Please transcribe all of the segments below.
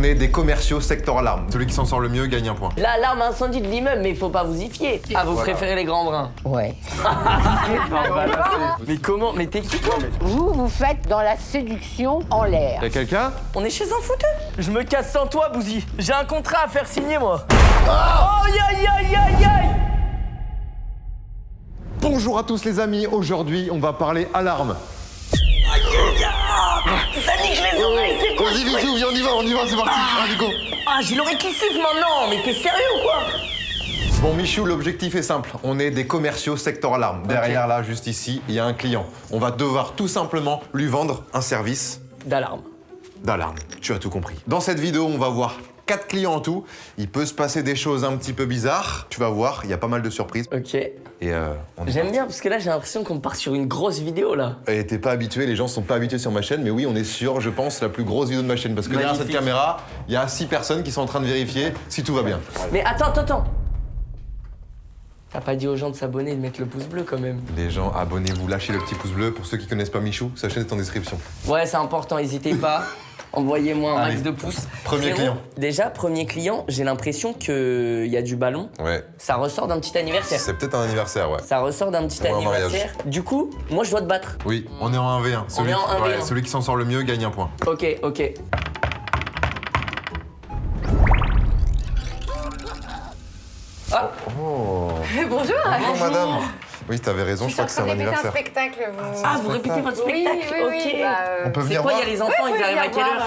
On est des commerciaux secteur alarme. Celui qui s'en sort le mieux gagne un point. L'alarme incendie de l'immeuble, mais il faut pas vous y fier. Ah, vous préférez les grands brins? Ouais. Mais comment? Mais t'es qui toi? Vous faites dans la séduction en l'air. Y'a quelqu'un? On est chez un fouteux. Je me casse sans toi, Bouzy. J'ai un contrat à faire signer, moi. Oh, aïe, aïe, aïe, aïe. Bonjour à tous les amis, aujourd'hui on va parler alarme. Ça nique les oreilles, c'est quoi? Vas-y Bijou, viens, on y va, c'est parti. Allez, go. Ah, j'ai l'oreille qui siffle maintenant. Mais t'es sérieux ou quoi? Bon Michou, l'objectif est simple. On est des commerciaux secteur alarme. Derrière là, juste ici, il y a un client. On va devoir tout simplement lui vendre un service D'alarme. d'alarme. Tu as tout compris. Dans cette vidéo, on va voir 4 clients en tout. Il peut se passer des choses un petit peu bizarres. Tu vas voir, il y a pas mal de surprises. Ok. Et on est J'aime parti. bien parce que là, j'ai l'impression qu'on part sur une grosse vidéo là. Et t'es pas habitué, les gens sont pas habitués sur ma chaîne, mais oui, on est sur, je pense, la plus grosse vidéo de ma chaîne. Parce que derrière cette Magnifique. caméra, il y a 6 personnes qui sont en train de vérifier si tout va bien. Mais attends. T'as pas dit aux gens de s'abonner et de mettre le pouce bleu quand même. Les gens, abonnez-vous, lâchez le petit pouce bleu. Pour ceux qui connaissent pas Michou, sa chaîne est en description. Ouais, c'est important, n'hésitez pas. Envoyez-moi un max Allez. de pouces. Premier Frérot, client. Déjà, premier client, j'ai l'impression qu'il y a du ballon. Ouais. Ça ressort d'un petit anniversaire. C'est peut-être un anniversaire, ouais. Ça ressort d'un petit Ou un mariage. anniversaire. Du coup, moi je dois te battre. Oui, on est en 1v1. est en 1v1. Ouais, celui qui s'en sort le mieux gagne un point. Ok. Ah, Oh. Bonjour. Bonjour madame. Oui, t'avais raison, je crois que c'est un un anniversaire. spectacle, vous. ah, vous répétez votre Oui, spectacle. oui, oui. Ok. Bah, On peut C'est venir quoi, il voir y a les enfants, ils arrivent à quelle heure?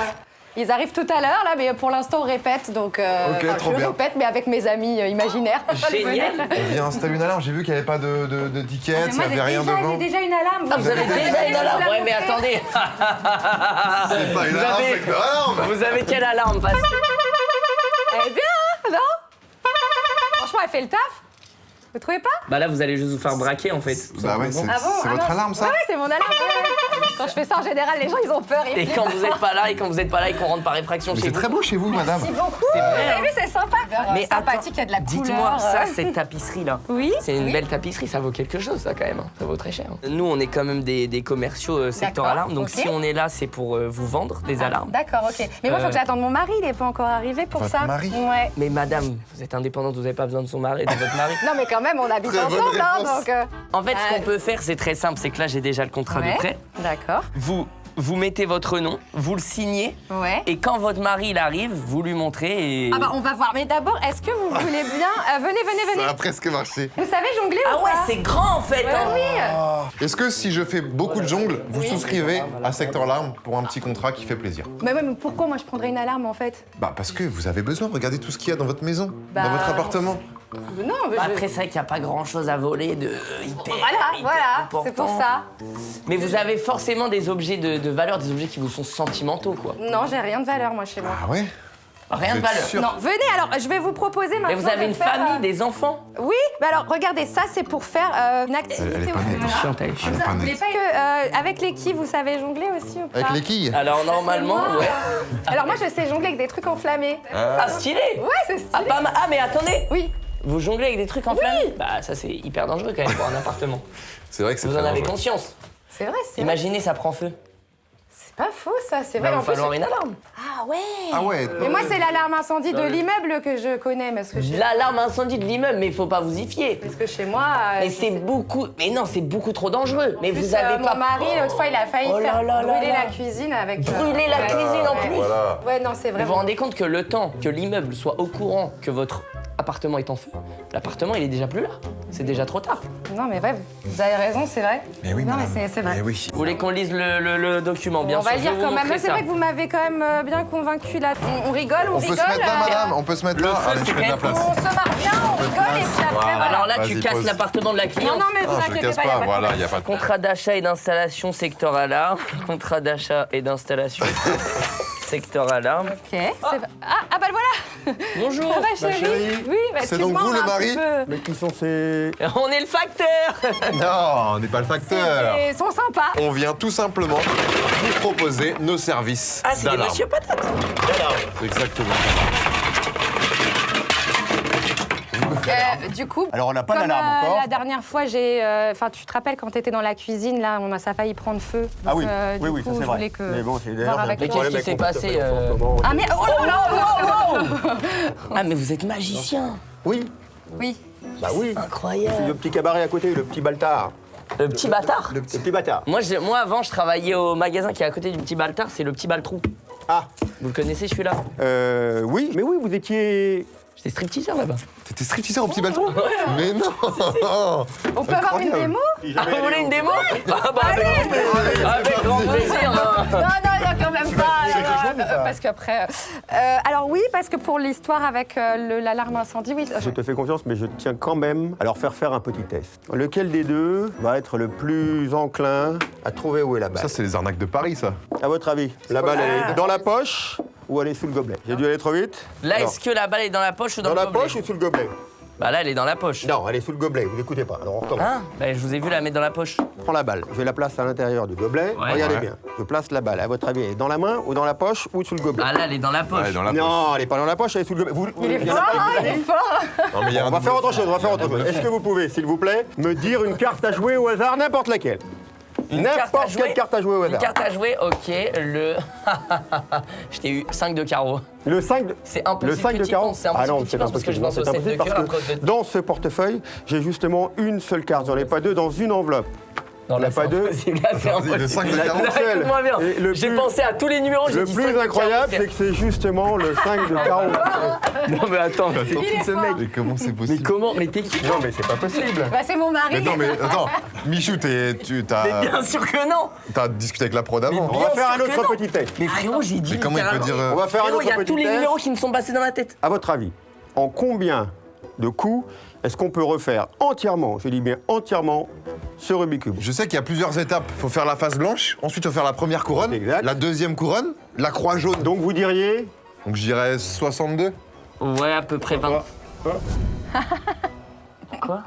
Ils arrivent tout à l'heure, là, mais pour l'instant, on répète. Donc, enfin, trop je bien. répète, mais avec mes amis imaginaires. Génial. On vient installer une alarme, j'ai vu qu'il n'y avait pas d'étiquette, il n'y avait rien devant. J'ai déjà une alarme. Ah, vous avez déjà une alarme? Ouais, mais attendez. C'est pas une Vous alarme, avez- c'est une alarme. Vous avez quelle alarme parce que- Elle est bien, hein, non? Franchement, elle fait le taf. Vous trouvez pas? Bah là, vous allez juste vous faire braquer en fait. Bah ouais, c'est Ah bon? c'est Ah votre non, alarme ça? Ouais, c'est mon alarme. Ouais. Quand je fais ça, en général, les gens, ils ont peur. Et quand vous êtes pas là, et qu'on rentre par effraction Mais chez c'est vous. très beau chez vous, madame. Merci beaucoup. C'est vrai, Vous hein. avez vu, c'est sympa. Mais sympathique, il y a de la couleur. Dites-moi, ça, cette tapisserie-là. Oui. C'est une oui. belle tapisserie, ça vaut quelque chose, ça, quand même. hein. Ça vaut très cher. Nous, on est quand même des commerciaux secteur D'accord, alarme. Donc, ok. si on est là, c'est pour vous vendre des alarmes. D'accord, ok. Mais moi, il faut que j'attende mon mari, il n'est pas encore arrivé pour Votre ça. mari Ouais. Mais madame, vous êtes indépendante, vous n'avez pas besoin de son mari, de votre mari. Non, mais quand même, on habite Très bonne ensemble, hein, réponse. donc. En fait, ce qu'on peut faire, c'est très simple. C'est que là, j'ai déjà le contrat de prêt. D'accord. Vous mettez votre nom, vous le signez. Ouais. Et quand votre mari il arrive, vous lui montrez et... Ah bah on va voir. Mais d'abord, est-ce que vous voulez bien venez. Ça a presque marché. Vous savez jongler Ah ou ouais, pas? c'est grand en fait. Ouais, hein. oui. Est-ce que si je fais beaucoup de jongles, vous souscrivez à Secteur Alarme pour un petit contrat qui fait plaisir? Mais ouais, mais pourquoi moi je prendrais une alarme en fait? Bah parce que vous avez besoin, regardez tout ce qu'il y a dans votre maison, Bah, dans votre appartement. Non, mais Bah, après, c'est vrai qu'il n'y a pas grand-chose à voler de hyper, Voilà, important. c'est pour ça. Mais vous avez forcément des objets de valeur, des objets qui vous sont sentimentaux, quoi. Non, j'ai rien de valeur moi chez moi. Ah ouais? Rien Vous de êtes valeur. sûr? Non, venez alors, je vais vous proposer maintenant. Mais vous avez de une faire, famille, des enfants. Oui, bah alors regardez, ça c'est pour faire une activité. Elle est pas nette. Voilà. Chiante, elle est chiante. Elle est pas Vous voulez nette. pas que avec les quilles, vous savez jongler aussi ou pas? Avec les quilles? Alors, normalement, Moi, ouais. Alors moi je sais jongler avec des trucs enflammés. Ah, stylé. Ouais, c'est stylé. Ah, pas mal. Ah, mais attendez. Oui. Vous jonglez avec des trucs enflammés? Bah, ça, c'est hyper dangereux quand même pour un appartement. C'est vrai que c'est Vous très en avez dangereux. conscience. C'est vrai, c'est vrai. Imaginez, ça prend feu. C'est pas faux ça, c'est Il va vrai. vous En plus, falloir une alarme. Ah ouais. Ah ouais. Mais moi c'est l'alarme incendie de l'immeuble que je connais parce que chez, L'alarme incendie de l'immeuble, mais il faut pas vous y fier. parce que chez moi. Mais c'est beaucoup. Mais non, c'est beaucoup trop dangereux. Mais En plus, vous avez mon pas. mari l'autre fois il a failli Oh là faire là là brûler là. la cuisine avec. Brûler la ouais. cuisine en Ouais. plus. Voilà. Ouais non c'est Vous vous vraiment. rendez compte que le temps que l'immeuble soit au courant que votre appartement est en feu, l'appartement il est déjà plus là. C'est déjà trop tard. Non mais ouais, vous avez raison, c'est vrai. Mais oui, non madame. mais c'est vrai. Mais oui. Vous voulez qu'on lise le document, bien on sûr. va le je vais lire vous quand même. montrer Mais c'est ça. vrai que vous m'avez quand même bien convaincu là. On rigole, on On peut rigole. se mettre là, madame? On peut se mettre là? feu, Allez, c'est je mets de la quand même- place. On se marre bien, on rigole et puis après voilà. Alors là, tu Vas-y, casses pose. l'appartement de la Non cliente. non mais vous Ah, je inquiétez casse pas, y a pas, pas de voilà, problème. y a pas de... Contrat d'achat et d'installation secteur alarme. Contrat d'achat et d'installation secteur alarme. Ok. c'est- Ah bah voilà. Bonjour. Ça va chérie? chérie. Oui, bah C'est donc excuse-moi, vous, on le a un mari petit peu- Mais qui sont ces... On est le facteur. Non, on n'est pas le facteur. Ils sont sympas. On vient tout simplement vous proposer nos services Ah, c'est des d'alarme. Monsieur Patate. Exactement. Du coup, Alors, on n'a pas comme d'alarme encore. la dernière fois, enfin, tu te rappelles quand t'étais dans la cuisine, là, ça a failli prendre feu. Ah Donc, oui, du oui, coup, ça c'est je vrai. voulais que Mais bon, c'est voir d'ailleurs, avec j'ai un Mais petit qu'est-ce qui problème s'est avec mon passé portefeuille en ce moment. Ah mais oh là là, Ah, mais vous êtes magicien. Oui, Oui. bah oui. Incroyable. Le petit cabaret à côté, le petit Baltard. Le petit bâtard. Le petit Baltard. Moi, avant, je travaillais au magasin qui est à côté du petit Baltard, c'est le petit Baltrou. Ah, Vous le connaissez, celui-là? oui, mais oui, vous étiez... J'étais stripteaseur là-bas. T'étais stripteaseur au petit bâton? Mais non. On peut avoir une démo? Ah, vous voulez une démo? Ah, bah, avec grand plaisir. Non, il n'y a quand même pas. Parce qu'après. Alors, oui, parce que pour l'histoire avec l'alarme incendie, oui. Je te fais confiance, mais je tiens quand même à leur faire un petit test. Lequel des deux va être le plus enclin à trouver où est la balle? Ça, c'est les arnaques de Paris, ça. À votre avis, la balle, elle est dans la poche ou elle est sous le gobelet? J'ai dû aller trop vite? Là, Alors, est-ce que la balle est dans la poche ou dans, dans le la gobelet? poche ou sous le gobelet? Bah là, elle est dans la poche. Non, elle est sous le gobelet, vous n'écoutez pas. Alors on recommence. Hein? Bah, je vous ai vu la mettre dans la poche. Je prends la balle, je la place à l'intérieur du gobelet. Ouais. Regardez Ouais. bien, je place la balle. À votre avis, elle est dans la main ou dans la poche ou sous le gobelet? Ah là, elle est dans la poche. Ouais, dans la poche. Non, elle n'est pas dans la poche, elle est sous le gobelet. Il est y en a fort, pas hein, une. il est fort. Non, mais il y a On un va faire double- autre chose, on va faire autre chose. Est-ce que vous pouvez, s'il vous plaît, me dire une carte à jouer au hasard, n'importe laquelle? Une carte à N'importe jouer quelle carte à jouer au Une hasard. carte à jouer, ok. Le. Je t'ai eu 5 de carreau. Le 5 de... C'est impossible. Le 5 que de t'y carreau. penses, c'est Ah non, impossible que c'est t'y penses, parce que je impossible. pense au C'est 7 de impossible cœur parce après. que dans ce portefeuille, j'ai justement une seule carte. J'en ai pas deux dans une enveloppe. Non, là, Il y a pas c'est deux. impossible, là, c'est impossible. Le 5 de La carreau. carte- Là, écoute-moi bien. Et le J'ai plus- pensé à tous les numéros, j'ai Le dit plus 5 de incroyable, carreau, c'est que c'est justement le 5 de carreau. Non, mais attends, mais c'est qui ce mec? Mais comment c'est Mais possible? comment? Mais t'es qui? Non, mais c'est pas possible. Bah, c'est mon mari. Mais non, mais attends. Michou, Mais bien sûr que non! t'as discuté avec la pro d'avant. On va faire un sûr que autre non. petit test. Mais frérot, j'ai dit. Mais comment il peut dire. On va faire un Frérot, autre il y a petit tous les test. numéros qui me sont passés dans la tête. À votre avis, en combien de coups est-ce qu'on peut refaire entièrement, je dis bien entièrement, ce Rubik's Cube? Je sais qu'il y a plusieurs étapes. Faut faire la face blanche, ensuite faut faire la première couronne, Exact. la deuxième couronne, la croix jaune. Donc vous diriez Donc je dirais 62. Ouais, à peu près 20. Quoi?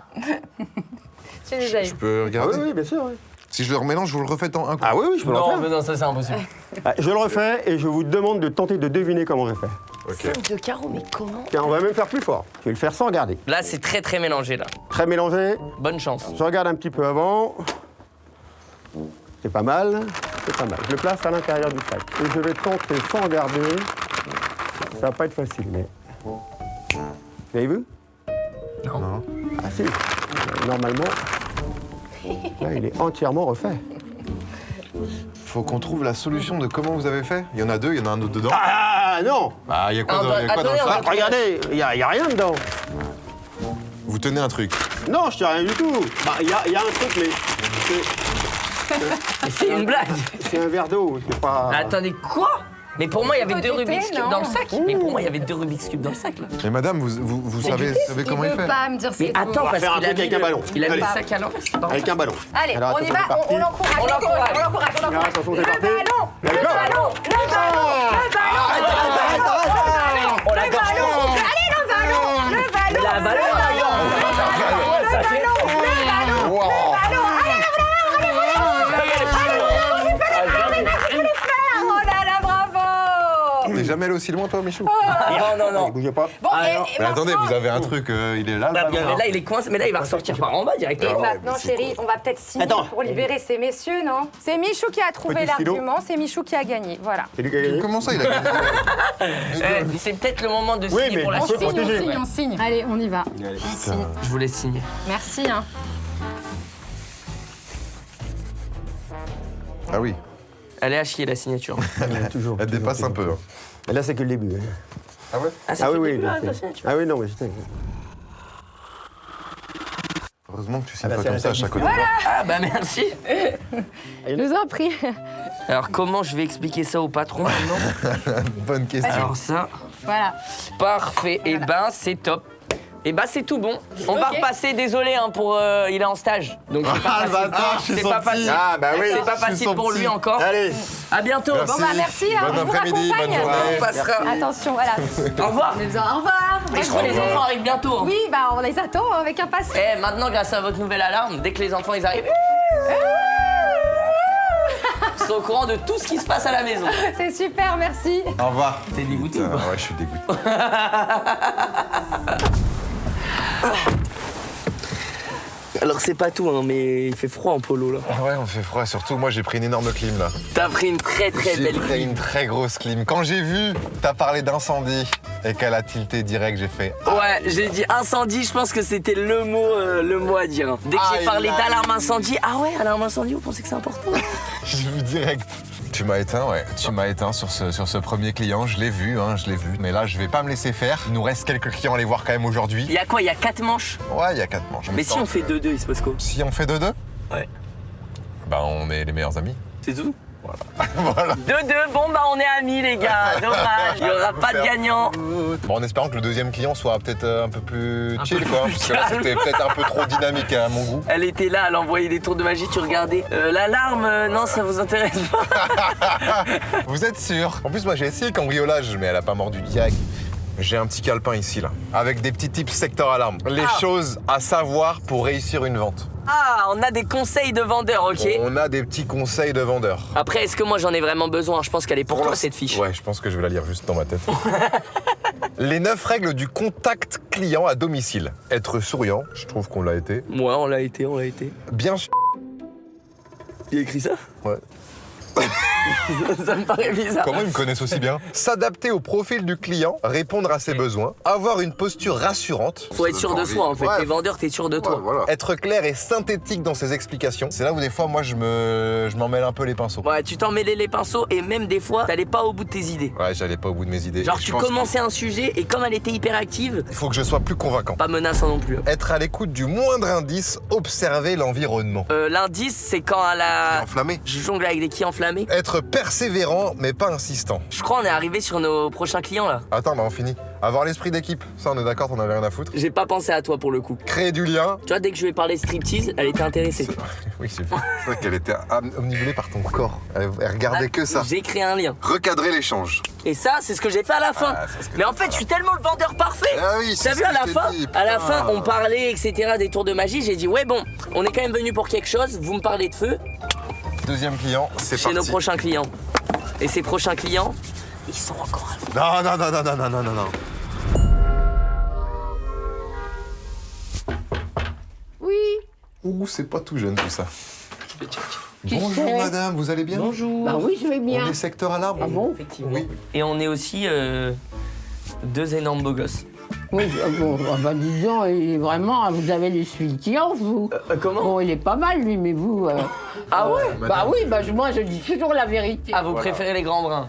J'ai déjà eu. Je peux Ah regarder. oui, bien sûr. Oui. Si je le remélange, vous le refaites en un coup. Ah oui, je peux le Non, refaire. mais non, ça c'est impossible. Ah, je le refais et je vous demande de tenter de deviner comment je fais. 5 de carreau, mais comment? Tiens, on va même faire plus fort. Je vais le faire sans regarder. Là, c'est très très mélangé là. Très mélangé. Bonne chance. Je regarde un petit peu avant. C'est pas mal. C'est pas mal. Je le place à l'intérieur du sac. Et je vais tenter sans regarder. Ça va pas être facile, mais... Vous avez vu? Non. Ah si. Normalement, là, il est entièrement refait. Faut qu'on trouve la solution de comment vous avez fait. Il y en a deux, il y en a un autre dedans. Ah non! Bah, il y a quoi, Ah, dans, bah, il y a quoi dans le attendez, sac? Ah, regardez, il y a rien dedans. Vous tenez un truc. Non, je tiens rien du tout. Bah, il y a un truc, mais Mais c'est une blague. c'est un verre d'eau. C'est pas... Attendez, quoi? Mais pour moi, il y avait deux Faut Rubik's têter, Cube dans le non. sac. Mais pour moi, il y avait deux Rubik's Cube dans le sac là. Mais madame, vous savez comment il il veut fait. pas me dire Mais c'est attends, tout. parce faire un qu'il a truc mis avec un ballon. Il a mis Allez. le sac à l'envers. c'est pas Avec un ballon. Allez, Alors, on y attention, va, c'est parti. on l'encourage, On l'encourage. on l'encourage. Alors, attention, c'est Le parti. ballon, le D'accord. ballon, le ballon, le ballon, Oh la gorge profonde. allez, le ballon, le ballon, La balle, le ballon, Wow. oh là là, bravo. T'es jamais allé aussi loin, toi, Michou? Non, non, non. Bougez pas. Bon, Ah, et non. Mais attendez, vous avez un truc, il est là, le Bah, ballon. mais là, il est coincé, mais là, il va ressortir par en bas Et directement. maintenant, mais c'est chérie, on va peut-être signer Attends. pour libérer ces messieurs, non? C'est Michou qui a trouvé Petit stylo. l'argument, c'est Michou qui a gagné, voilà. C'est lui qui a gagné. Comment ça, il a gagné? Eh, c'est peut-être le moment de Oui, signer mais pour la on suite. signe, on signe. On signe. Allez, on y va. Je vous laisse signer. Merci, hein. Ah oui, Elle est à chier, la signature. Toujours. elle dépasse un peu. hein. Et là, c'est que le début. hein. Ah ouais? Ah, Ah oui, fait oui. début, là, bien la sûr. signature. Ah oui, non, mais j'étais... Heureusement que tu signes Ah bah, pas c'est comme la ça à taille chaque du côté. Ah, bah merci. Je vous en prie. Alors, comment je vais expliquer ça au patron maintenant? Bonne question. Alors, ça, Voilà. parfait. Et ben, c'est top. Et bah, c'est tout bon. On va Ok. repasser, désolé, hein, pour. Il est en stage. Donc, c'est pas Ah, le facile. bâtard, je suis C'est pas sorti. facile. Ah, bah oui. C'est pas je suis facile pour sorti. lui encore. Allez. À bientôt. Merci. Bon, bah, merci, hein, Bon je vous après-midi, bonne raccompagne. journée. On passera. Attention, voilà. Au revoir. Au revoir. Et je crois que les enfants arrivent bientôt. hein. Oui, bah on les attend avec impatience. Eh, maintenant, grâce à votre nouvelle alarme, dès que les enfants ils arrivent, ils seront au courant de tout ce qui se passe à la maison. C'est super, merci. Au revoir. T'es dégoûté ou Putain, pas? ouais, je suis dégoûté. Alors c'est pas tout, hein, mais il fait froid en polo là. Ah ouais, on fait froid. Surtout, moi, j'ai pris une énorme clim, là. T'as pris une très J'ai belle pris une très grosse clim. Quand j'ai vu, t'as parlé d'incendie. Et qu'elle a tilté direct, j'ai fait. Ouais, j'ai dit incendie, je pense que c'était le mot à dire. Dès que j'ai parlé d'alarme incendie, ah ouais, alarme incendie, vous pensez que c'est important? J'ai vu direct. Tu m'as éteint, ouais. Tu m'as éteint sur ce premier client. Je l'ai vu, je l'ai vu. Mais là, je vais pas me laisser faire. Il nous reste quelques clients à aller voir quand même aujourd'hui. Il y a quoi? Il y a 4 manches? Ouais, il y a 4 manches. Mais si on fait 2-2, il se passe quoi? Si on fait 2-2? Ouais. Bah, on est les meilleurs amis. C'est tout? Voilà. 2-2, bon bah on est amis les gars, dommage, il y aura pas de gagnant. Bon, en espérant que le deuxième client soit peut-être un peu plus chill, quoi. Parce que là, c'était peut-être un peu trop dynamique à mon goût. Elle était là, elle envoyait des tours de magie, tu regardais. L'alarme, non, ça vous intéresse pas? Vous êtes sûr? En plus, moi, j'ai essayé le cambriolage, mais elle a pas mordu direct. J'ai un petit calepin ici, là, avec des petits tips secteur alarme. Les choses à savoir pour réussir une vente. Ah, on a des conseils de vendeurs, ok. On a des petits conseils de vendeurs. Après, est-ce que moi j'en ai vraiment besoin? Je pense qu'elle est pour toi cette fiche. Ouais, je pense que je vais la lire juste dans ma tête. Les 9 règles du contact client à domicile. Être souriant, je trouve qu'on l'a été. Moi, on l'a été. Bien sûr. Il a écrit ça? Ouais. Ça me paraît bizarre. Comment ils me connaissent aussi bien? S'adapter au profil du client, répondre à ses besoins, avoir une posture rassurante. Faut être sûr de soi en fait. Ouais. T'es vendeur, t'es sûr de toi. Voilà. Être clair et synthétique dans ses explications. C'est là où des fois, moi, je m'en mêle un peu les pinceaux. Ouais, tu t'en mêlais les pinceaux et même des fois, t'allais pas au bout de tes idées. Ouais, j'allais pas au bout de mes idées. Genre, Je tu pense commençais un sujet et comme elle était hyper active, qu'il faut que je sois plus convaincant. pas menaçant non plus. Être à l'écoute du moindre indice, observer l'environnement. L'indice, c'est quand elle a. Enflammé. Je jongle avec des quilles enflammés. Être persévérant, mais pas insistant. Je crois on est arrivé sur nos prochains clients là. Attends, bah on finit. Avoir l'esprit d'équipe. Ça, on est d'accord, t'en avais rien à foutre. J'ai pas pensé à toi pour le coup. Créer du lien. Tu vois, dès que je lui ai parlé striptease, elle était intéressée. Oui, c'est vrai qu'elle était omnibulée par ton corps. Elle regardait que ça. J'ai créé un lien. Recadrer l'échange. Et ça, c'est ce que j'ai fait à la fin. Ah, c'est ce que Mais t'as en fait, fait je suis tellement le vendeur parfait. Ah oui, c'est T'as ce vu que à la je t'ai fin? dit, À la putain. fin, on parlait, etc. des tours de magie. J'ai dit, ouais, bon, on est quand même venu pour quelque chose. Vous me parlez de feu. Deuxième client, c'est Chez parti. nos prochains clients. Et ces prochains clients, ils sont encore à vous. Non. Oui. Ouh, c'est pas tout jeune tout ça. Qui Bonjour c'est madame, vous allez bien? Bonjour. Bah oui, je vais On bien. est secteur alarme. Ah bon? Effectivement. Oui. Et on est aussi 2 énormes beaux gosses. Oui, bon, bah disons, vraiment, vous avez l'esprit de client, vous. Comment? Bon, il est pas mal, lui, mais vous... Ah ouais? Bah oui, bah moi, je dis toujours la vérité. Ah, vous préférez les grands bruns?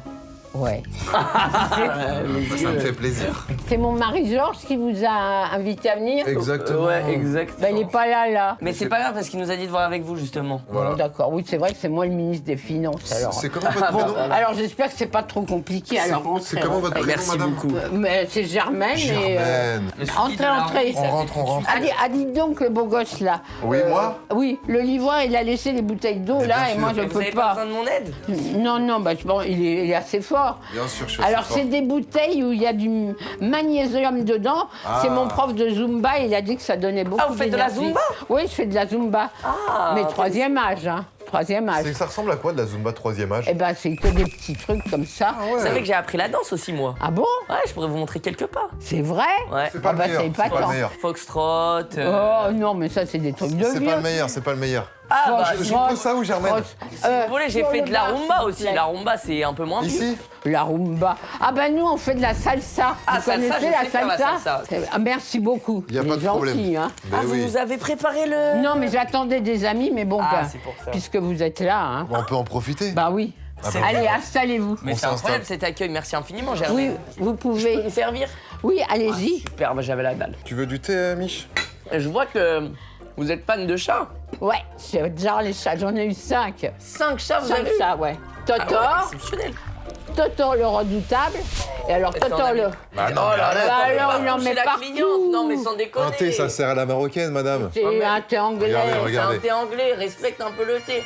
Ouais. Ça me fait plaisir. C'est mon mari Georges qui vous a invité à venir. Exactement. Ouais, exact. Bah, il n'est pas là. Mais c'est pas grave parce qu'il nous a dit de voir avec vous justement. Voilà. Bon, d'accord, oui, c'est vrai que c'est moi le ministre des Finances, alors. C'est comment votre prénom? Alors, j'espère que c'est pas trop compliqué, alors rentrez. C'est comment votre prénom, Merci madame? beaucoup. Mais c'est Germaine et... Germaine. Entrez. On rentre. Allez, dites donc, le beau gosse, là. Oui, moi? Oui, le livreur, il a laissé les bouteilles d'eau, là, bien et sûr. moi, je Vous peux avez pas pas. besoin de mon aide? Non, bah, bon, il est assez fort. Bien sûr, je suis Alors, assez c'est fort. des bouteilles où il y a du magnésium dedans. Ah. C'est mon prof de Zumba, il a dit que ça donnait beaucoup Ah, vous faites de la d'énergie. Zumba? Oui, je fais de la Zumba. Ah, Mais troisième âge, hein. Troisième âge. Ça ressemble à quoi de la Zumba 3e âge? Eh ben, c'est que des petits trucs comme ça. Vous savez que j'ai appris la danse aussi moi. Ah bon? Ouais, je pourrais vous montrer quelques pas. C'est vrai? Ouais. C'est pas le bah, meilleur. c'est C'est pas épatant. le meilleur. Foxtrot. Oh non, mais ça, c'est des trucs de C'est vieux. pas le meilleur, c'est pas le meilleur. Ah bah, Franchement, si Je pose ça où, Germaine? vous voulez, j'ai sur fait le de la bar, rumba s'il vous aussi. plaît. La rumba, c'est un peu moins vieux. Ici? La rumba. Ah ben nous, on fait de la salsa. Ah, Vous salsa, connaissez je sais la faire la salsa? salsa. Ah, merci beaucoup. Il n'y a Il pas est de problème. gentil, hein. Ben Ah, vous oui. nous avez préparé le... Non, mais j'attendais des amis, mais bon, Ah, ben, c'est pour ça. puisque vous êtes là, hein. Bon, on peut en profiter. Bah oui. Ah bah, Allez, bah, installez-vous. Mais On c'est s'installe. incroyable cet accueil, merci infiniment, Germaine. Oui, vous Je peux pouvez. me servir? Oui, allez-y. Super, bah, j'avais la dalle. Tu veux du thé, Mich? Et je vois que vous êtes fan de chats. Ouais, j'adore les chats, j'en ai eu 5. 5 chats, vous 5 avez eu? chats, ouais. Ah ouais, Totor, exceptionnel. Totor le redoutable. Et alors, Est-ce qu'on Totor a le. mis- Bah non, Oh mais là arrête. là, Bah on peut alors, pas il en toucher met la partout. cliente. Non, mais sans déconner. Un thé, ça sert à la marocaine, madame. C'est un thé anglais. Regardez, C'est regardez. un thé anglais, respecte un peu le thé.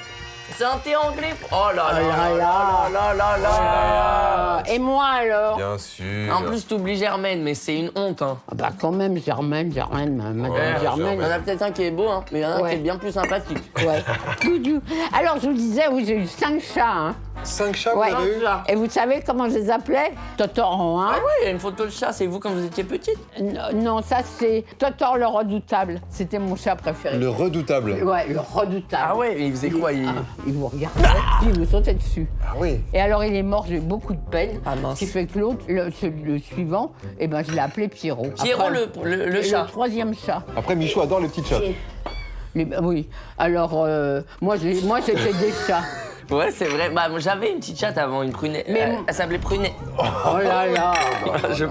C'est un thé anglais. Oh là là Oh là là là. là là là. Ah, et moi alors? Bien sûr. En plus, t'oublies Germaine, mais c'est une honte. Hein. Ah bah quand même, Germaine, madame Ouais, Germaine. Il y en a peut-être un qui est beau, hein, mais il y en a un Ouais. qui est bien plus sympathique. Ouais. Doudou. Alors je vous disais, oui, j'ai eu 5 chats, hein. 5 chats, Ouais. vous avez eu? Et vous savez comment je les appelais? Totoran, hein? Ah ouais, il y a une photo de chat, c'est vous quand vous étiez petite. Non, ça c'est Totor le redoutable. C'était mon chat préféré. Le redoutable. Ouais, le redoutable. Ah ouais, mais il faisait quoi Il vous regardait, il vous sautait dessus. Ah oui. Et alors il est mort, j'ai eu beaucoup de peine. Ah, mince. Ce qui fait que l'autre, le suivant, eh ben, je l'ai appelé Pierrot. Pierrot, Après, le chat. Le troisième chat. Après, Michou adore les petites chats. Oui, alors moi c'était des chats. Ouais, c'est vrai. Bah, moi, j'avais une petite chatte avant, une prunet. Mais- Elle s'appelait Prunet. Oh là là. Je-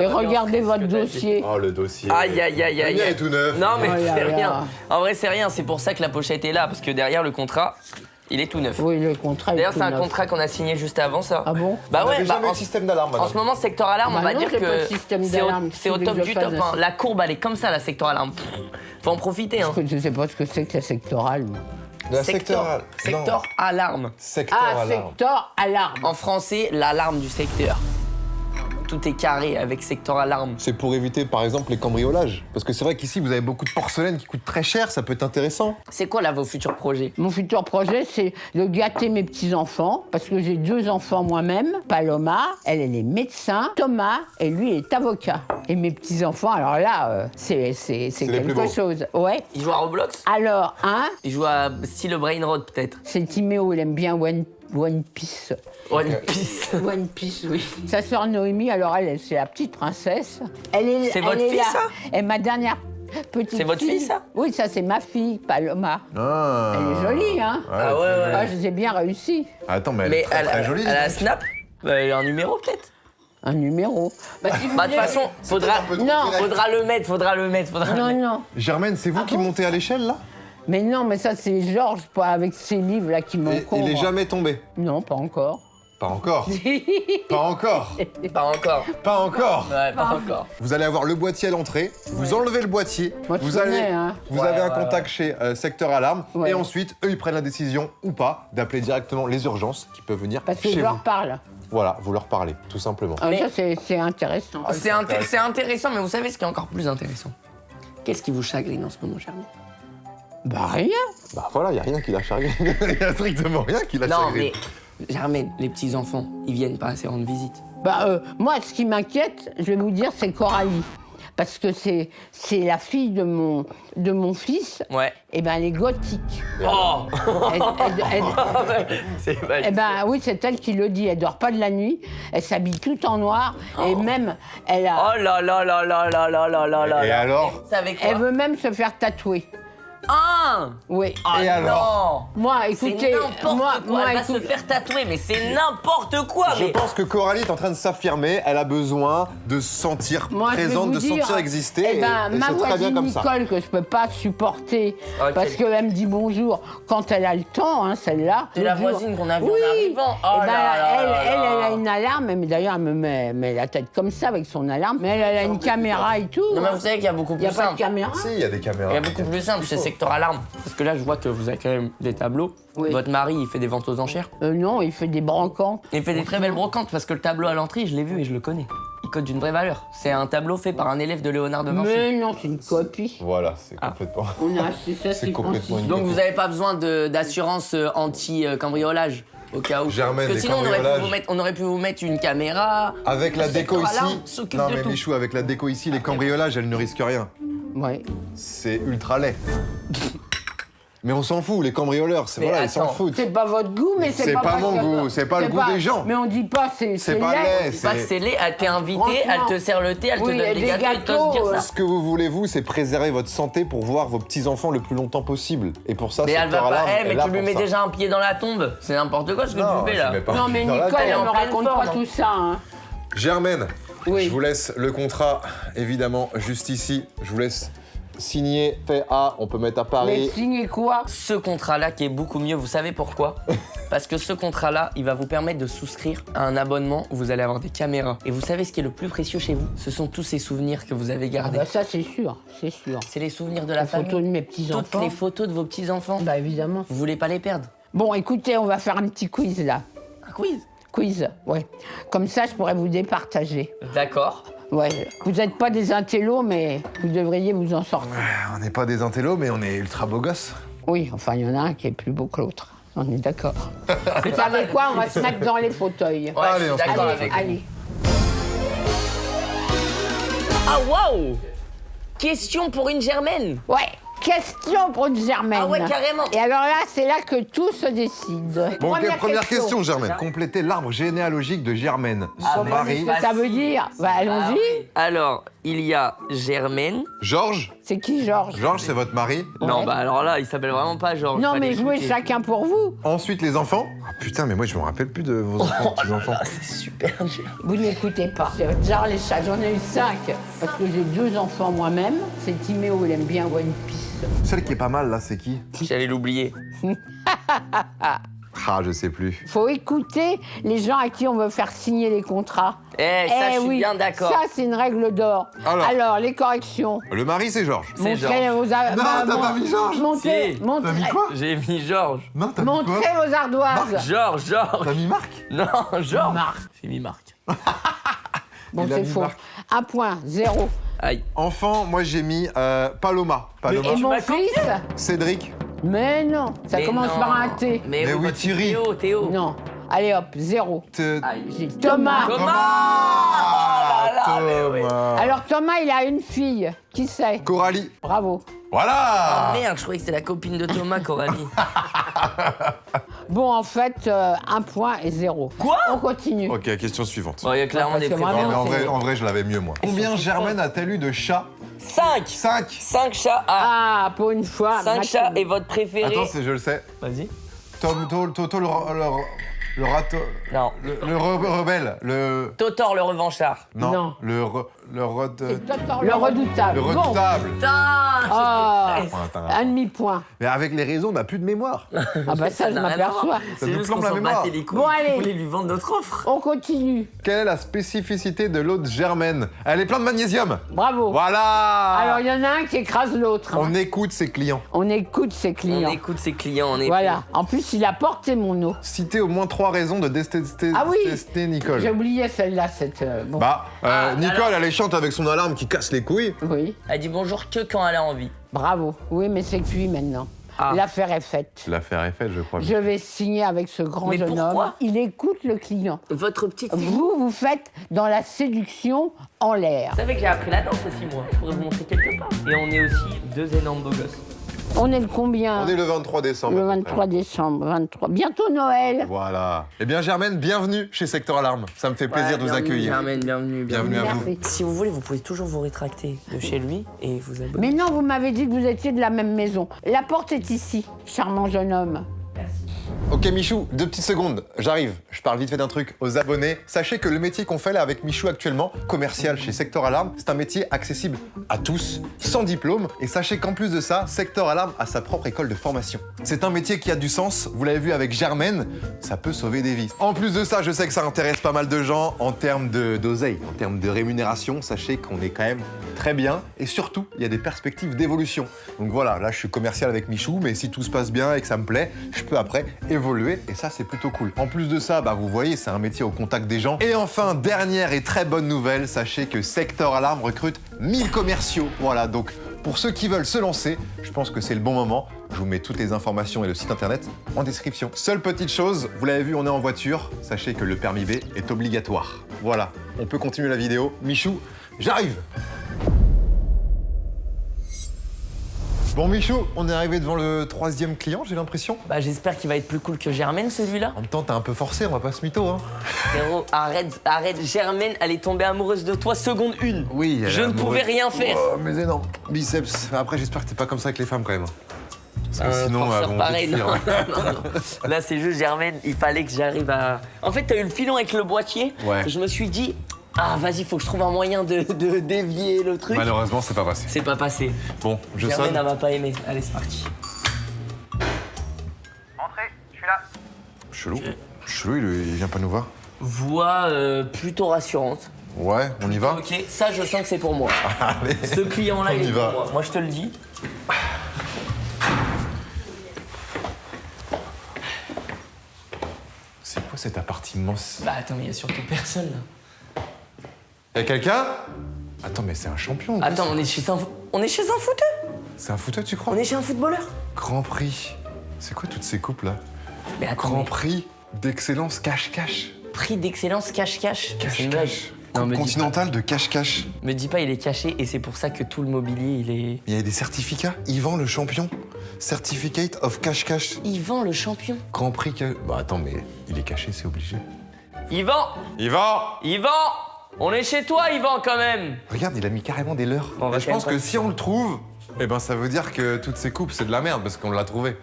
Et regardez votre ce que t'as dossier. Oh, le dossier. Aïe, aïe, aïe, Le aïe. mien est tout neuf. Non, mais Oh là c'est là. rien. En vrai, c'est rien. C'est pour ça que la pochette est là, parce que derrière le contrat, il est tout neuf. Oui, le contrat est D'ailleurs, tout c'est un neuf. contrat qu'on a signé juste avant ça. Ah bon? Bah On ouais, n'avait bah, jamais eu de système d'alarme, en madame. ce moment, secteur alarme, Bah on va non, dire j'ai pas de que système c'est d'alarme. c'est au Si top je du fasse top. un- Hein. La courbe, elle est comme ça, la secteur alarme. Faut en profiter. Hein. Je ne sais pas ce que c'est que la sectorale. moi. La secteur. Secteur alarme. Secteur Ah, alarme. secteur alarme. En français, l'alarme du secteur. Tout est carré avec secteur alarme. C'est pour éviter, par exemple, les cambriolages. Parce que c'est vrai qu'ici, vous avez beaucoup de porcelaine qui coûte très cher, ça peut être intéressant. C'est quoi là vos futurs projets? Mon futur projet, c'est de gâter mes petits-enfants, parce que j'ai 2 enfants moi-même. Paloma, elle est médecin. Thomas, et lui, il est avocat. Et mes petits-enfants, alors là, c'est les plus beaux. quelque chose. Ouais. Il joue à Roblox? Alors, Il joue à style Brain Rot peut-être. c'est Timéo, il aime bien One Piece. One Piece. One Piece, oui. Sa sœur Noémie, alors elle, c'est la petite princesse. Elle est, C'est elle votre est fille, là. ça? Et ma dernière petite C'est votre fille, ça? Oui, ça, c'est ma fille, Paloma. Ah. Elle est jolie, hein? Ah ouais, ouais. Ah, je les ai bien réussi. Attends, mais elle Mais est très, très jolie. elle a Snap? Elle a un numéro peut-être? Un numéro. Bah, si vous Bah de toute voulez- façon, faudra le mettre. Non, non. Germaine, c'est vous qui montez à l'échelle, là? Mais non, mais ça, c'est Georges, pas avec ses livres, là, qui Et m'encombrent. il est jamais tombé. Non, pas encore. Pas encore. Pas encore. Pas encore. Pas encore. Ouais, pas encore. Vous allez avoir le boîtier à l'entrée, vous enlevez le boîtier, Moi, tu vous connais, avez, hein. vous Ouais, avez un ouais, contact chez Secteur Alarme, Ouais. et ensuite, eux, ils prennent la décision, ou pas, d'appeler directement les urgences qui peuvent venir Parce que chez je vous. leur parle. Voilà, vous leur parlez, tout simplement. Ah, Mais- ça, c'est intéressant. C'est intéressant, mais vous savez ce qui est encore plus intéressant? Qu'est-ce qui vous chagrine en ce moment, Germaine? Bah, rien. Bah voilà, il n'y a rien qui l'a chargé. Il n'y a strictement rien qui l'a Non, chargé. mais Germaine, les petits-enfants, ils viennent pas assez rendre visite. Bah, moi, ce qui m'inquiète, je vais vous dire, c'est Coralie. Parce que c'est la fille de mon fils. Ouais. Et ben, elle est gothique. Oh C'est Eh ben, oui, c'est elle qui le dit. Elle dort pas de la nuit. Elle s'habille tout en noir. Et même, elle a... Oh là là là là là là là là là Et là. alors C'est avec quoi? Elle veut même se faire tatouer. Ah Oui. Ah Et alors? Moi, C'est écoutez... n'importe quoi, elle va se faire tatouer, mais c'est n'importe quoi Je mais... pense que Coralie est en train de s'affirmer, elle a besoin de se sentir Moi, je vais présente, vous de dire, sentir exister, eh ben, et ma c'est très bien voisine comme ça. Nicole, que je peux pas supporter, Ok. parce qu'elle me dit bonjour quand elle a le temps, hein, celle-là. C'est la L'autre jour- voisine qu'on a vue en Oui. arrivant. Oh Eh ben, là là elle, là elle, là. elle a une alarme, mais d'ailleurs, elle me met la tête comme ça avec son alarme. Mais elle a une caméra et tout. Non mais hein. vous savez qu'il y a beaucoup Il n'y plus a pas de simple. caméra. Si, il y a des caméras. Il y a beaucoup plus simple, c'est secteur alarme. Parce que là, je vois que vous avez quand même des tableaux. Oui. Votre mari, il fait des ventes aux enchères. Non, il fait des branquants. Il fait des très belles brocantes parce que le tableau à l'entrée, je l'ai vu et je le connais. Il code d'une vraie valeur. C'est un tableau fait par un élève de Léonard de Vinci. Mais non, c'est une copie. Voilà, c'est Ah. complètement... On a acheté ça, C'est complètement une- Donc vous n'avez pas besoin d'assurance anti-cambriolage au cas où. Germaine, Parce que des sinon, cambriolages. on aurait pu vous mettre une caméra. Avec la Le déco secteur ici... alarme s'occupe Non de mais tout. Michou, avec la déco ici, les cambriolages, elles ne risquent rien. Ouais. C'est ultra laid. Mais on s'en fout, les cambrioleurs, c'est Mais voilà, ils s'en attends, foutent. C'est pas votre goût, mais c'est C'est pas... pas parce mon que- goût, c'est pas le goût des gens. Mais on dit pas, c'est C'est pas laid, C'est pas que c'est laid, elle t'est invitée, Franchement. elle te sert le thé, elle Oui, te donne et des des gâteaux, elle gâteaux, t'ose dire ça. Ce que vous voulez, vous, c'est préserver votre santé pour voir vos petits-enfants le plus longtemps possible. Et pour ça, Mais elle va Secteur pas. Alarme Mais est là tu lui pour mets ça. déjà un pied dans la tombe. C'est n'importe quoi ce que Non, tu fais je là. mets pas Non, un mais pied dans la Nicole, tête. est elle en me pleine raconte forme, pas hein. tout ça. Hein. Germaine, Oui. je vous laisse le contrat, évidemment, juste ici. Je vous laisse signer, fait A, on peut mettre à Mais Paris. signer quoi? Ce contrat-là qui est beaucoup mieux, vous savez pourquoi? Parce que ce contrat-là, il va vous permettre de souscrire à un abonnement où vous allez avoir des caméras. Et vous savez ce qui est le plus précieux chez vous? Ce sont tous ces souvenirs que vous avez Ah gardés. bah ça, c'est sûr, c'est sûr. C'est les souvenirs de la Les famille. photos de mes Toutes petits-enfants. les photos de vos petits-enfants. Bah évidemment. Vous voulez pas les perdre? Bon, écoutez, on va faire un petit quiz là. Un quiz? Quiz, ouais. Comme ça, je pourrais vous départager. D'accord. Ouais. Vous n'êtes pas des intellos, mais vous devriez vous en sortir. On n'est pas des intellos, mais on est ultra beaux gosses. Oui, enfin, il y en a un qui est plus beau que l'autre. On est d'accord. Vous savez quoi? On va se mettre dans les fauteuils. Ouais, Allez, je on suis se met dans d'accord les avec Allez. Ah, waouh! Question pour une Germaine. Ouais, question pour une Germaine. Ah ouais, carrément. Et alors là, c'est là que tout se décide. Bon, ok, première question, Germaine. Complétez l'arbre généalogique de Germaine. Son mari, Qu'est-ce que ça veut dire? Bah, allons-y. Alors, il y a Germaine. Georges. C'est qui, Georges? Georges, c'est votre mari. Non, bah alors là, il s'appelle vraiment pas Georges. Non, fallait mais jouez écouter. chacun pour vous. Ensuite, les enfants. Ah, putain, mais moi, je me rappelle plus de vos enfants, petits-enfants. Ah, c'est super dur. Vous n'écoutez pas. Genre les chats, j'en ai eu 5. Parce que j'ai 2 enfants moi-même. C'est Timéo, il aime bien One Piece. Celle qui est pas mal, là, c'est qui? J'allais l'oublier. Ah, je sais plus. Faut écouter les gens à qui on veut faire signer les contrats. Eh, ça, je suis oui, bien d'accord. Ça, c'est une règle d'or. Alors. Les corrections. Le mari, c'est Georges. C'est Montrez Georges. vos Non, t'as pas mis Georges. Montrez, Si. montrez, T'as mis quoi? J'ai mis Georges. Non, t'as mis quoi? montrez vos ardoises. Georges. T'as mis Marc? Non, Georges. Marc. J'ai mis Marc. Bon, Il a c'est mis faux. Marc. 1 point, 0. Aïe. Enfant, moi, j'ai mis Paloma. Paloma. Et mon m'as copié. fils? Cédric. Mais non, ça Mais commence non. par un T. Mais oui, votre Thierry. Théo. Non. Allez hop, 0. Aïe. J'ai Thomas. Thomas. Oh là là, mais oui. Thomas. Alors Thomas, il a une fille. Qui c'est? Coralie. Bravo. Voilà. Merde, je croyais que c'était la copine de Thomas, Coralie. Bon, en fait, 1 point et 0. Quoi? On continue. Ok, question suivante. Bon, il y a clairement Parce des que vraiment, Non, mais préférences. en vrai, je l'avais mieux, moi. Combien Germaine a-t-elle eu de chats? 5 5. 5 chats. Ah, Ah, pour une fois. 5 Max- chats et votre préféré. Attends, je le sais. Vas-y. Toto, le rato... Non. Le rebelle. Le... Totor le revanchard. Non. Non. Le Le redoutable. Le Bon. redoutable. Putain, Ah, j'étais presque. un demi-point. Mais avec les réseaux, on n'a plus de mémoire. Ah bah ça, je n'a rien à m'aperçois. voir. Ça C'est nous juste plombe qu'on la s'en mémoire. battait les couilles. Bon, allez. On voulait lui vendre notre offre. On continue. Quelle est la spécificité de l'eau de Germaine? Elle est pleine de magnésium. Bravo. Voilà. Alors, il y en a un qui écrase l'autre. hein. On écoute ses clients. On écoute ses On clients. écoute ses clients, en effet. Voilà. En plus, il a porté mon eau. Citez au moins 3 raisons de détester Ah oui. Nicole. J'ai oublié celle-là, cette... bon. Bah, Nicole, alors- elle est chiante avec son alarme qui casse les couilles. Oui, Elle dit bonjour que quand elle a envie. bravo. Oui, mais c'est cuit maintenant. Ah. L'affaire est faite. L'affaire est faite, je crois. Je vais signer avec ce grand Mais jeune pourquoi homme. Il écoute le client. Votre petite fille. Vous faites dans la séduction en l'air. Vous savez que j'ai appris la danse aussi, moi. Je pourrais vous montrer quelque part. Et on est aussi 2 énormes beaux gosses. On est le combien? On est le 23 décembre. Le 23 décembre, 23. Bientôt Noël. Voilà. Eh bien, Germaine, bienvenue chez Secteur Alarme. Ça me fait plaisir de vous bienvenue, accueillir. Germaine, bienvenue. Bienvenue à vous. Merci. Si vous voulez, vous pouvez toujours vous rétracter de chez lui et vous abonner. Mais non, vous m'avez dit que vous étiez de la même maison. La porte est ici, charmant jeune homme. Ok, Michou, 2 petites secondes. J'arrive. Je parle vite fait d'un truc aux abonnés. Sachez que le métier qu'on fait là avec Michou actuellement, commercial chez Secteur Alarme, c'est un métier accessible à tous, sans diplôme. Et sachez qu'en plus de ça, Secteur Alarme a sa propre école de formation. C'est un métier qui a du sens. Vous l'avez vu avec Germaine, ça peut sauver des vies. En plus de ça, je sais que ça intéresse pas mal de gens en termes d'oseille, en termes de rémunération. Sachez qu'on est quand même très bien. Et surtout, il y a des perspectives d'évolution. Donc voilà, là, je suis commercial avec Michou, mais si tout se passe bien et que ça me plaît, je peux après évoluer. Et ça, c'est plutôt cool. En plus de ça, bah, vous voyez, c'est un métier au contact des gens. Et enfin, dernière et très bonne nouvelle, sachez que Secteur Alarme recrute 1000 commerciaux. Voilà, donc pour ceux qui veulent se lancer, je pense que c'est le bon moment. Je vous mets toutes les informations et le site internet en description. Seule petite chose, vous l'avez vu, on est en voiture. Sachez que le permis B est obligatoire. Voilà, on peut continuer la vidéo. Michou, j'arrive! Bon Michou, on est arrivé devant le 3e client, j'ai l'impression. Bah, j'espère qu'il va être plus cool que Germaine, celui-là. En même temps, t'as un peu forcé, on va pas se mytho, hein. Frérot, arrête. Germaine, elle est tombée amoureuse de toi seconde 1. Oui, elle Je est ne amoureuse. pouvais rien faire. Oh, mais énorme. Biceps. Après, j'espère que t'es pas comme ça avec les femmes quand même. Parce que Un sinon, forceur elles vont pareil, vite non, fuir, hein. non. Là, c'est juste Germaine, il fallait que j'arrive à... En fait, t'as eu le filon avec le boîtier. Ouais. Je me suis dit, ah, vas-y, faut que je trouve un moyen de dévier le truc. Malheureusement, c'est pas passé. C'est pas passé. Bon, je Germaine, sonne. elle m'a pas aimé. Allez, c'est parti. Entrez, je suis là. Chelou. Chelou, il vient pas nous voir. Voix plutôt rassurante. Ouais, on y va. Ok, ça, je sens que c'est pour moi. Allez. Ce client-là, On il y est va. pour moi. Moi, je te le dis. C'est quoi cet appart immense? Bah, attends, mais il y a surtout personne, là. Y'a quelqu'un? Attends, mais c'est un champion. quoi, Attends, ça. on est chez un footeur. C'est un footeux, tu crois? On est chez un footballeur. Grand Prix. C'est quoi toutes ces coupes là? Mais attends, Grand mais Prix d'excellence cache-cache. prix d'excellence cache-cache. C'est une blague. Cache-cache. Non, me dis Continental de cache-cache. Me dis pas, il est caché et c'est pour ça que tout le mobilier, il est... Il y a des certificats. Yvan le champion. Certificate of cache-cache. Yvan, le champion. Grand Prix Bah attends, mais il est caché, c'est obligé. Yvan Yvan Yvan On est chez toi, Yvan, quand même. Regarde, il a mis carrément des leurres. On va Et je quand pense même que si on le trouve, eh ben ça veut dire que toutes ces coupes, c'est de la merde parce qu'on l'a trouvé.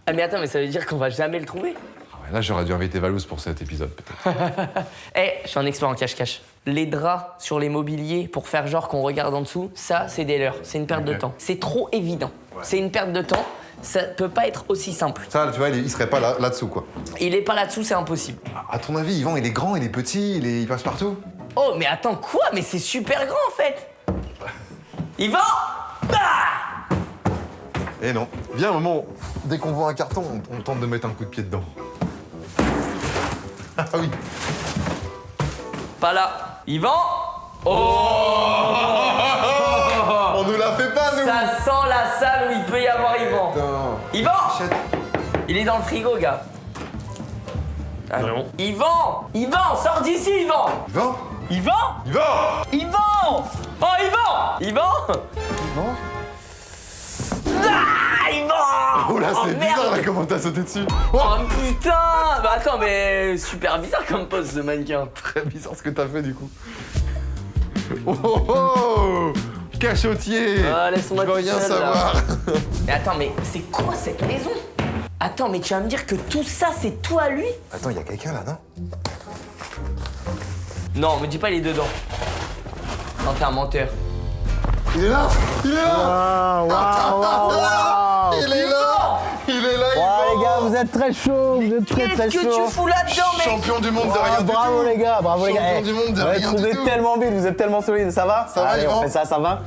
Ah mais attends, mais ça veut dire qu'on va jamais le trouver. Ah ouais, là, j'aurais dû inviter Valouz pour cet épisode, peut-être. Eh, je suis un expert en cache-cache. Les draps sur les mobiliers pour faire genre qu'on regarde en dessous, ça, c'est des leurres. C'est une perte de Ok. temps. C'est trop évident. C'est une perte de temps. Ça peut pas être aussi simple. Ça, tu vois, il serait pas là-dessous, quoi. Il est pas là-dessous, c'est impossible. À ton avis, Yvan, il est grand, il est petit, il passe partout? Oh, mais attends, quoi? Mais c'est super grand, en fait. Yvan Ah Eh non. Viens, maman, dès qu'on voit un carton, on tente de mettre un coup de pied dedans. Ah oui. Pas là. Yvan Oh On nous la fait pas, nous. Ça sent la salle où il peut y avoir Yvan. Putain. Yvan Achète. Il est dans le frigo, gars. Ah non. Yvan Yvan, sors d'ici, Yvan Yvan Yvan Yvan Yvan Oh, Yvan Yvan Yvan Ah, Yvan Oh là, c'est bizarre, merde. là, comment t'as sauté dessus. Oh putain Bah attends, mais super bizarre comme pose, ce mannequin. Très bizarre ce que t'as fait, du coup. Oh oh oh Cachotier. Ah, laisse-moi Je veux tout rien seul, là. savoir. Mais attends, mais c'est quoi cette maison? Attends, mais tu vas me dire que tout ça, c'est tout à lui? Attends, il y a quelqu'un là, non? Non, me dis pas il est dedans. Non, t'es un menteur. Il est là. Il est là. Waouh, waouh, waouh, waouh. Il est là. Il est là, Wow, Yvan. les gars, vous êtes très chauds, vous êtes très Qu'est-ce que chauds. tu fous là-dedans, mec? Champion du monde de Ah, rien du tout. bravo les gars, bravo les gars. Champion Eh, du monde de vous avez rien du trouvé tout. tellement vite, vous êtes tellement solides, ça va? Ça va, Allez, Yvan on fait ça va?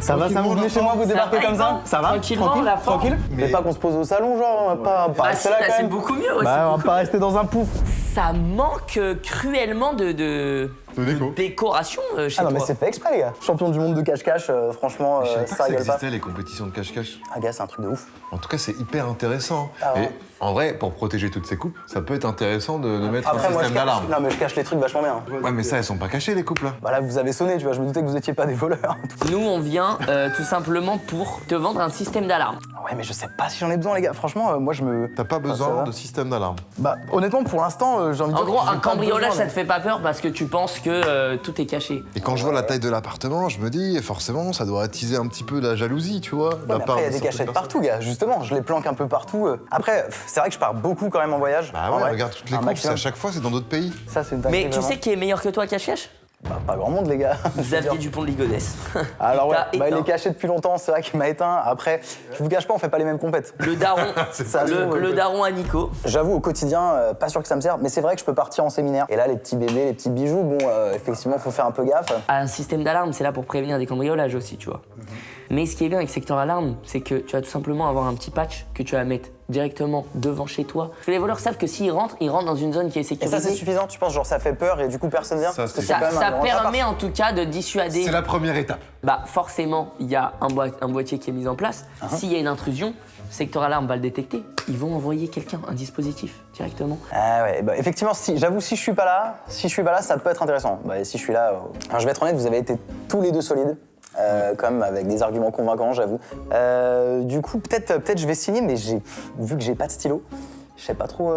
Ça va, ça vous venez chez moi, vous débarquez va, comme ça? Yvan Ça va? Tranquillement, Tranquille, la forme. tranquille. Mais pas qu'on se pose au salon, genre, on va pas Bah, rester là quand c'est même. beaucoup mieux aussi. Bah, on va pas rester dans un pouf. Ça manque cruellement de déco. décoration chez Ah non, toi. mais c'est fait exprès, les gars. Champion du monde de cache-cache, franchement, Je savais pas ça que ça rigole pas. existait, les compétitions de cache-cache. Ah, gars, c'est un truc de ouf. En tout cas, c'est hyper intéressant. Ah ouais. Et en vrai, pour protéger toutes ces coupes, ça peut être intéressant de mettre Après, un moi, je système cache. d'alarme. Non, mais je cache les trucs vachement bien. Ouais, mais ça, elles sont pas cachées, les coupes, là. Bah là, vous avez sonné, tu vois, je me doutais que vous étiez pas des voleurs. Nous, on vient tout simplement pour te vendre un système d'alarme. Ouais, mais je sais pas si j'en ai besoin, les gars. Franchement, moi, je me. T'as pas ça besoin va. de système d'alarme. Bah, honnêtement, pour l'instant, j'ai envie de En dire gros, que j'ai un pas cambriolage, besoin, ça te fait pas peur parce que tu penses que tout est caché. Et quand je vois la taille de l'appartement, je me dis, forcément, ça doit attiser un petit peu la jalousie, tu vois. de Ouais, la mais part après, il y a de des certaines cachettes personnes. partout, gars. Justement, je les planque un peu partout. Après, c'est vrai que je pars beaucoup quand même en voyage. Bah En ouais, vrai. regarde toutes les Un coupes, maximum. à chaque fois, c'est dans d'autres pays. Ça, c'est une dinguerie, Mais tu vraiment. sais qui est meilleur que toi à cache-cache? Bah, pas grand monde, les gars. Xavier Dupont de Ligonnès. Alors, ouais, Il t'a bah, il éteint. est caché depuis longtemps, c'est vrai qu'il m'a éteint. Après, je vous cache pas, on fait pas les mêmes compètes. Le daron, Ça se trouve, le daron à Nico. J'avoue, au quotidien, pas sûr que ça me sert, mais c'est vrai que je peux partir en séminaire. Et là, les petits bébés, les petits bijoux, bon, effectivement, faut faire un peu gaffe. Un système d'alarme, c'est là pour prévenir des cambriolages aussi, tu vois. Mais ce qui est bien avec Secteur Alarme, c'est que tu vas tout simplement avoir un petit patch que tu vas mettre directement devant chez toi. Parce que les voleurs savent que s'ils rentrent, ils rentrent dans une zone qui est Et sécurisée. ça, c'est suffisant, tu penses, genre ça fait peur et du coup personne vient Ça, Parce que c'est- quand même un Ça grand permet appart. en tout cas de dissuader. C'est la première étape. Bah forcément, il y a un boîtier qui est mis en place. S'il y a une intrusion, Secteur Alarme va le détecter. Ils vont envoyer quelqu'un, un dispositif, directement. Ah ouais, bah effectivement, j'avoue, si je suis pas là, ça peut être intéressant. Bah, et si je suis là, alors, je vais être honnête, vous avez été tous les deux solides. Quand même avec des arguments convaincants, j'avoue. Du coup, peut-être je vais signer, mais vu que j'ai pas de stylo, je sais pas trop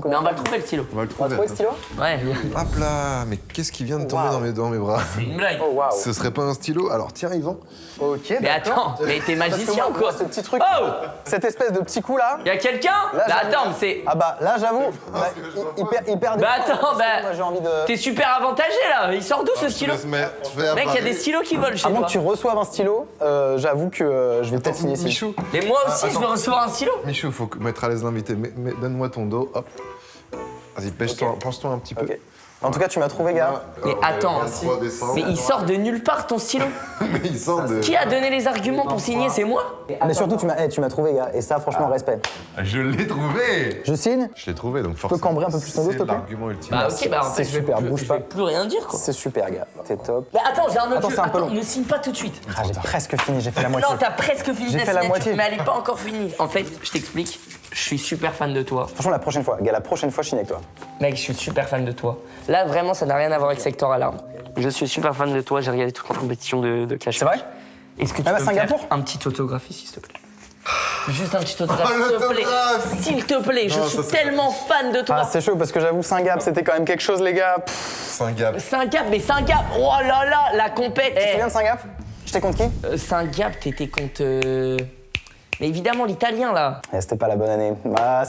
comment. Mais on va le faire. trouver le stylo. On va le On va trouver. trouver le stylo. Ouais, Hop là, mais qu'est-ce qui vient de tomber Waouh. dans mes bras? c'est une blague. Oh waouh. Ce serait pas un stylo? Alors tiens, Yvan. Ok. Mais attends, mais t'es Parce que magicien moi, ou quoi? ce petit truc, Oh cette espèce de petit coup là. Y'a quelqu'un? Là, Bah j'avoue- attends, mais c'est. Ah bah là, j'avoue, il perd des Bah points, attends, parce que bah. moi, j'ai envie de. T'es super avantagé là! Il sort d'où ce stylo? Mec, Mec, il y a des stylos qui volent chez À moins toi. que tu reçoives un stylo, j'avoue que je vais peut-être signer ici. Michou, Mais moi aussi, je veux recevoir un stylo. Michou, faut mettre à l'aise l'invité. Donne-moi ton dos, hop. Vas-y, penche-toi un petit peu. Ok. En tout cas, tu m'as trouvé, gars. Mais attends, mais il sort de nulle part ton stylo. Mais il sort de... Qui a donné les arguments pour signer? C'est moi? Mais surtout, tu m'as trouvé, gars. Et ça, franchement, respect. Je l'ai trouvé. Je signe. Je l'ai trouvé, donc forcément. cambrer un peu plus ton dos, s'il te plaît L'argument ultime. Bah ok, bah en C'est fait, je vais super, plus- bouge je pas. vais plus rien dire quoi. C'est super, gars. T'es top. Mais attends, j'ai un autre Attends, jeu. c'est un peu Attends, long. ne signe pas tout de suite. J'ai presque fini, j'ai fait la moitié. Non, t'as presque fini J'ai la fait la signature, moitié. mais elle est pas encore finie. En fait, je t'explique. je suis super fan de toi. Franchement, la prochaine fois, gars, la prochaine fois, je signe avec toi. Mec, je suis super fan de toi. Là, vraiment, ça n'a rien à voir avec Secteur Alarme. Je suis super fan de toi, j'ai regardé toute la compétition de cache. C'est vrai? Est-ce que tu Ah bah, peux me faire Singapour un petit autographe ici, s'il te plaît? Juste un petit autographe, Oh, s'il te plaît. l'autographe S'il te plaît, je Non, suis ça, c'est tellement fan de toi. Ah, c'est chaud parce que j'avoue, Saint-Gab, c'était quand même quelque chose, les gars. C'est un gap. Saint-Gap, mais Saint-Gap, oh là là, la compète. Tu te souviens de Saint-Gab? J'étais contre qui? Saint-Gap, t'étais contre... Mais évidemment, l'italien, là. Eh, c'était pas la bonne année. Bah,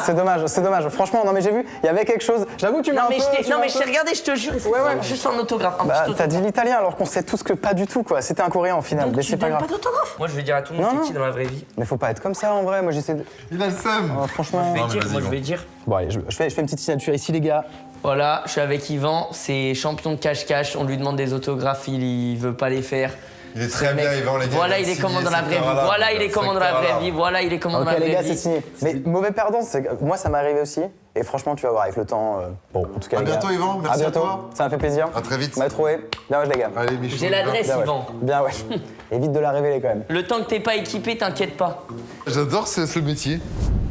c'est dommage, c'est dommage. Franchement, non mais j'ai vu, il y avait quelque chose. J'avoue que tu m'as Non, un mais peu... je t'ai regardé, je te jure. ouais. Juste un autographe, un Bah, petit t'as autographe. dit l'italien alors qu'on sait tous que pas du tout, quoi. C'était un coréen au final, Donc mais tu c'est pas donnes grave. pas d'autographe. Moi, je vais dire à tout le Non, monde, non. t'es qui dans la vraie vie? Mais faut pas être comme ça en vrai, moi j'essaie de... Il a le seum. Oh, franchement... Je vais dire, moi, je vais dire. Bon allez, je fais une petite signature ici les gars. Voilà, je suis avec Yvan, c'est champion de cache-cache, on lui demande des autographes, il veut pas les faire. Il est très Mec, bien, Yvan, les gars. voilà, il est comment dans la vraie vie. Voilà, il est comment dans la vraie vie. Voilà, il est comment dans Ok la les vraie gars, c'est vie. signé. Mais mauvais perdant, c'est que moi ça m'est arrivé aussi. Et franchement, tu vas voir avec le temps... Bon, en tout cas À les gars... bientôt, Yvan. Merci à bientôt. à toi. Ça m'a fait plaisir. À très vite. On m'a trouvé. Bien ouais les gars. Allez, Michou. J'ai l'adresse, Bien ouais. Yvan. Bien ouais. Évite de la révéler quand même. Le temps que t'es pas équipé, t'inquiète pas. J'adore ce métier.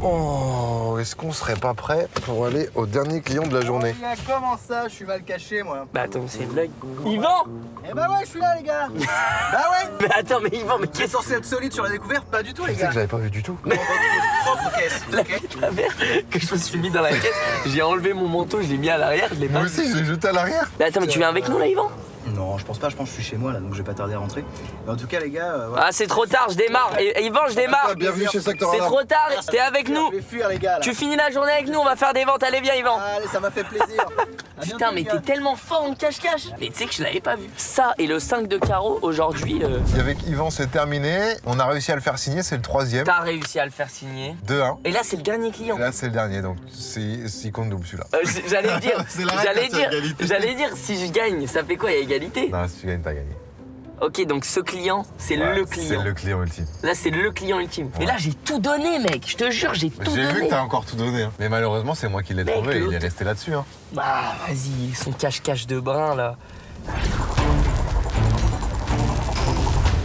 Oh, est-ce qu'on serait pas prêt pour aller au dernier client de la journée? Les gars, comment ça? Je suis mal caché, moi. Bah attends, c'est une blague. Yvan! Eh bah ouais, je suis là, les gars. Bah ouais. Mais attends, mais Yvan, mais Qui est censé être solide sur la découverte? Pas du tout, les Tu sais gars. que j'avais pas vu du tout. Propre caisse. ok que je me suis mis dans la caisse, j'ai enlevé mon manteau, je l'ai mis à l'arrière, je l'ai pas Moi vu. aussi, je l'ai jeté à l'arrière. Mais attends, mais tu viens avec nous là, Yvan? Non, je pense pas. Je pense que je suis chez moi là, donc je vais pas tarder à rentrer. Mais en tout cas, les gars, voilà. Ah, c'est trop tard, je démarre. Et Yvan, je démarre. Ah, bienvenue chez Secteur C'est Alarme. trop tard, t'es avec nous. Je vais fuir, les gars. Là. Tu finis la journée avec nous, on va faire des ventes. Allez, viens, Yvan. Allez, ça m'a fait plaisir. À bientôt, Putain, mais les gars. t'es tellement fort en cache-cache. Mais tu sais que je l'avais pas vu. Ça et le 5 de carreau, aujourd'hui, Et avec Yvan, c'est terminé. On a réussi à le faire signer, c'est le troisième. t'as réussi à le faire signer. 2-1. Et là, c'est le dernier client. Et là, c'est le dernier, donc il compte double celui-là. J'allais dire, C'est la règle quand il y a égalité. j'allais dire, si je gagne, ça fait quoi? Il y a égalité? Non, si tu gagnes, t'as gagné. Ok, donc ce client, c'est Ouais, le C'est client. le client ultime. Là, c'est le client ultime. Et là, j'ai tout donné, mec. Je te jure, j'ai tout J'ai donné. vu que t'as encore tout donné. Hein. Mais malheureusement, c'est moi qui l'ai Mec, trouvé et il est l'autre- resté là-dessus. Hein. Bah, vas-y, son cache-cache de brin, là.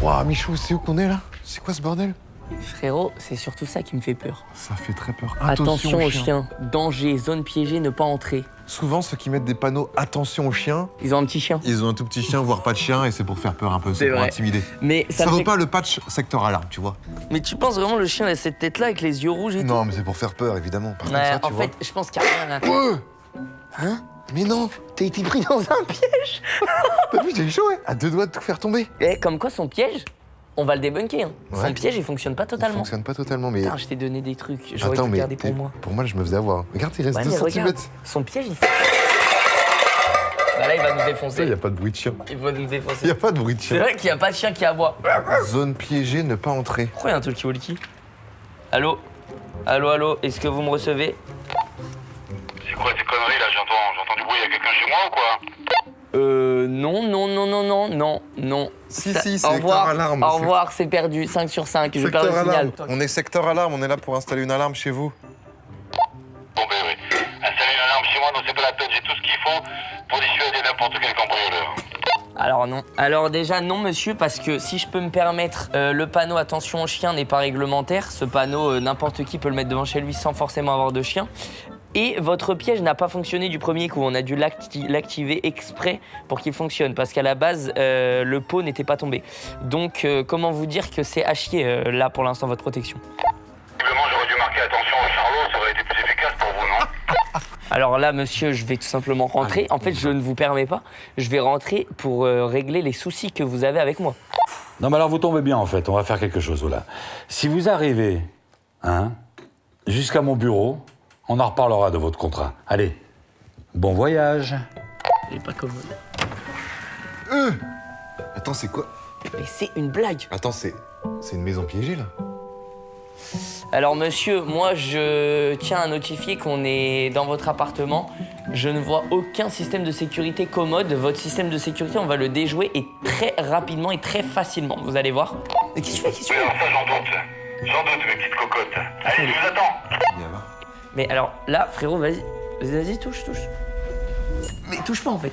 Waouh, Michou, c'est où qu'on est là? C'est quoi ce bordel? Frérot, c'est surtout ça qui me fait peur. Ça fait très peur. Attention aux chiens. Danger, zone piégée, ne pas entrer. Souvent, ceux qui mettent des panneaux attention aux chiens, Ils ont un petit chien. ils ont un tout petit chien, voire pas de chien, et c'est pour faire peur un peu, C'est c'est pour vrai. intimider. Mais Ça me vaut fait- pas le patch Secteur Alarme, tu vois. Mais tu penses vraiment le chien a cette tête-là avec les yeux rouges et Non, mais c'est pour faire peur, évidemment. Par tout? contre, Ouais, ça, tu en vois. fait, je pense qu'il y a rien là. Ouais. Hein? Mais non. T'as été pris dans un piège? T'as vu, j'ai eu chaud, ouais. À deux doigts de tout faire tomber. Eh, comme quoi, son piège, on va le débunker. Hein. Son Ouais. piège, il fonctionne pas Ça totalement. fonctionne pas totalement, mais. Putain, je t'ai donné des trucs. J'aurais Attends, dû mais. garder pour moi. Pour moi, je me faisais avoir. Regarde, il reste Ouais, 2 mais cm. regarde, son piège, il fait... Bah là, il va nous Ça, défoncer. y a pas de bruit de chien. Il va nous Y défoncer. a pas de bruit de C'est chien. vrai qu'il n'y a pas de chien qui aboie. Zone piégée, ne pas entrer. Pourquoi il y a un talkie-walkie? Allô? Allô, allô, est-ce que vous me recevez? C'est quoi ces conneries là? J'entends du bruit, y'a quelqu'un chez moi ou quoi? Non. Si, Ça- si, au c'est revoir, Secteur Alarme. Au revoir, c'est perdu. 5 sur 5, je perds le Secteur signal. Alarme. On est Secteur Alarme, on est là pour installer une alarme chez vous. Bon ben oui. Installer une alarme chez moi, donc c'est pas la peine, j'ai tout ce qu'il faut pour dissuader n'importe quel cambrioleur. Alors non. Alors déjà non monsieur, parce que si je peux me permettre, le panneau attention aux chiens n'est pas réglementaire. Ce panneau, n'importe qui peut le mettre devant chez lui sans forcément avoir de chien. Et votre piège n'a pas fonctionné du premier coup. On a dû l'activer exprès pour qu'il fonctionne, parce qu'à la base, le pot n'était pas tombé. Donc comment vous dire que c'est à chier là pour l'instant votre protection. Visiblement, j'aurais dû marquer attention au Charlot, ça aurait été plus efficace pour vous, non? Alors là, monsieur, je vais tout simplement rentrer. En fait, je ne vous permets pas. Je vais rentrer pour régler les soucis que vous avez avec moi. Non, mais alors vous tombez bien en fait, on va faire quelque chose, voilà. Si vous arrivez, hein, jusqu'à mon bureau, on en reparlera de votre contrat. Allez, bon voyage. Il est pas commode. Attends, c'est quoi? Mais c'est une blague. Attends, c'est une maison piégée là. Alors monsieur, moi je tiens à notifier qu'on est dans votre appartement. Je ne vois aucun système de sécurité commode. Votre système de sécurité, on va le déjouer et très rapidement et très facilement. Vous allez voir. Mais qu'est-ce que tu fais? Qu'est-ce que tu Oui, fais? alors ça, j'en doute. J'en doute, mes petites cocottes. Allez, je vous attends. Viens, va. Mais alors là, frérot, vas-y, touche. Mais touche pas en fait.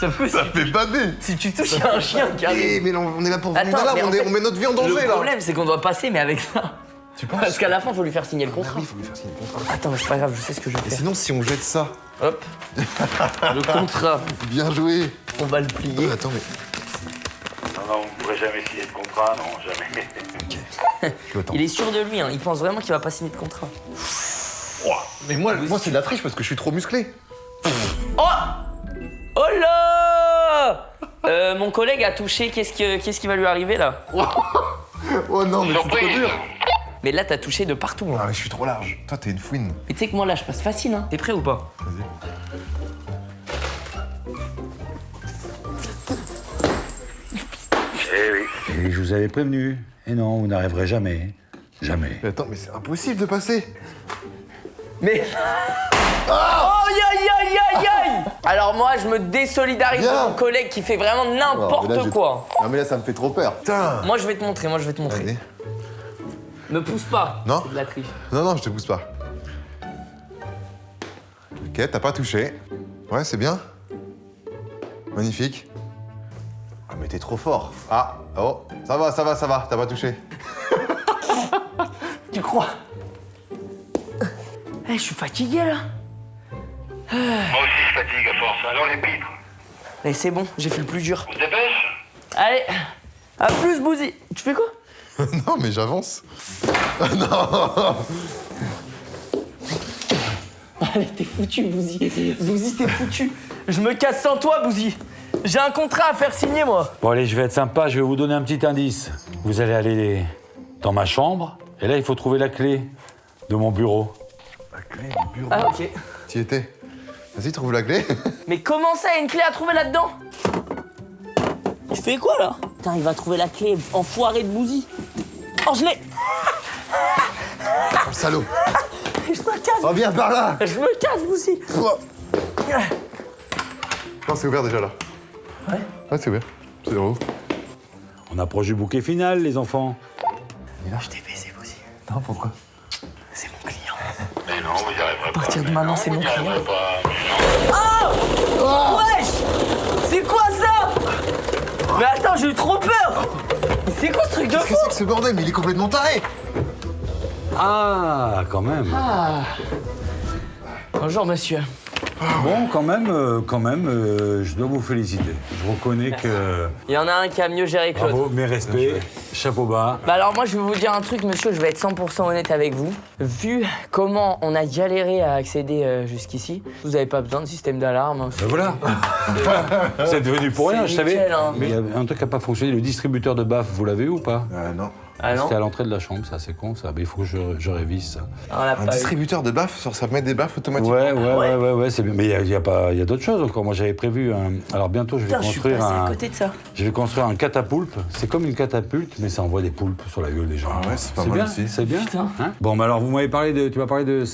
Ça peut, Ça fait bader. si tu touches, il y a un chien qui Eh, arrive. mais on est là pour Attends, vendre une alarme, mais en fait, on met notre vie en danger Le là. problème, c'est qu'on doit passer, mais avec ça. Tu penses? Parce qu'à la fin, il faut lui faire signer le contrat. Oui, il faut lui faire signer le contrat. Attends, mais c'est pas grave, je sais ce que je vais Et faire. sinon, si on jette ça, Hop, le contrat, bien joué. on va le plier. Attends, mais. Non, vous ne pourrez jamais signer de contrat, non, jamais. Je attends. Il est sûr de lui, hein. Il pense vraiment qu'il va pas signer de contrat. Mais moi c'est de la triche parce que je suis trop musclé. Oh! Oh là! Mon collègue a touché, qu'est-ce qui va lui arriver là? Oh non, mais c'est trop dur. Mais là, t'as touché de partout. Hein. Ah, mais je suis trop large. Toi, t'es une fouine. Mais tu sais que moi là, je passe facile, hein. T'es prêt ou pas? Vas-y. Eh oui. Et je vous avais prévenu. Et non, vous n'arriverez jamais. Jamais. Mais attends, mais c'est impossible de passer. Mais. Oh, aïe, aïe, aïe, aïe! Alors moi, je me désolidarise de Viens. mon collègue qui fait vraiment n'importe quoi. Non, mais là, ça me fait trop peur. Putain. Moi, je vais te montrer, Vas-y. Me pousse pas. Non. C'est de la triche. Non, je te pousse pas. Ok, t'as pas touché. Ouais, c'est bien. Magnifique. Ah, mais t'es trop fort. Ah, oh, ça va, t'as pas touché. Tu crois? Eh, je suis fatigué là. Moi aussi, je fatigue à force. Alors, les pitres, Mais c'est bon, j'ai fait le plus dur. on se dépêche? Allez, à plus, Bouzy. Tu fais quoi? Non, mais j'avance. Non. Allez, t'es foutu, Bouzy. Bouzy, t'es foutu. Je me casse sans toi, Bouzy. J'ai un contrat à faire signer, moi. Bon, allez, je vais être sympa, je vais vous donner un petit indice. Vous allez aller dans ma chambre, et là, il faut trouver la clé de mon bureau. La clé du bureau. Ah, ok. T'y étais. Vas-y, trouve la clé. Mais comment ça, il y a une clé à trouver là-dedans? Tu fais quoi, là? Putain, il va trouver la clé, enfoiré de Bouzy. Oh, je l'ai. Oh, salaud. Je me casse. Reviens par là. Je me casse, Bouzy. Oh. Non, c'est ouvert déjà là. Ouais. Ouais, c'est ouvert. C'est zéro. On approche du bouquet final, les enfants. Je t'ai baisé, Bouzy. Non, pourquoi? C'est mon client. Mais non, vous y arriverez pas. À partir de maintenant, c'est mon Vous y client. arriverez pas. Oh! Wesh! C'est quoi ça? Mais attends, j'ai eu trop peur! Mais c'est quoi ce truc de Qu'est-ce fou? que c'est que ce bordel? Mais il est complètement taré. Ah, quand même. Bonjour, monsieur. Bon, quand même, je dois vous féliciter. Je reconnais que... Il y en a un qui a mieux géré que l'autre. Bravo, mes respects, chapeau bas. Bah alors moi je vais vous dire un truc monsieur, je vais être 100% honnête avec vous. Vu comment on a galéré à accéder jusqu'ici, vous n'avez pas besoin de système d'alarme. Hein. Ben voilà. C'est devenu pour rien, C'est je savais. nickel, hein. Mais il y a un truc qui n'a pas fonctionné. Le distributeur de baffes, vous l'avez eu ou pas? Non. Ah non? C'était à l'entrée de la chambre, ça, c'est con, ça. Mais il faut que je révise ça. On l'a Un pas eu. distributeur de baffes, ça met des baffes automatiquement. Ouais, c'est bien. Mais il y a d'autres choses encore. Moi, j'avais prévu un... Alors, bientôt, je vais Putain, je suis construire passé à un... côté de ça. Je vais construire un catapulte. C'est comme une catapulte, mais ça envoie des poulpes sur la gueule des gens. Ah ouais, c'est pas mal bien, aussi. C'est bien. Putain. Hein Bon, mais alors, tu m'as parlé de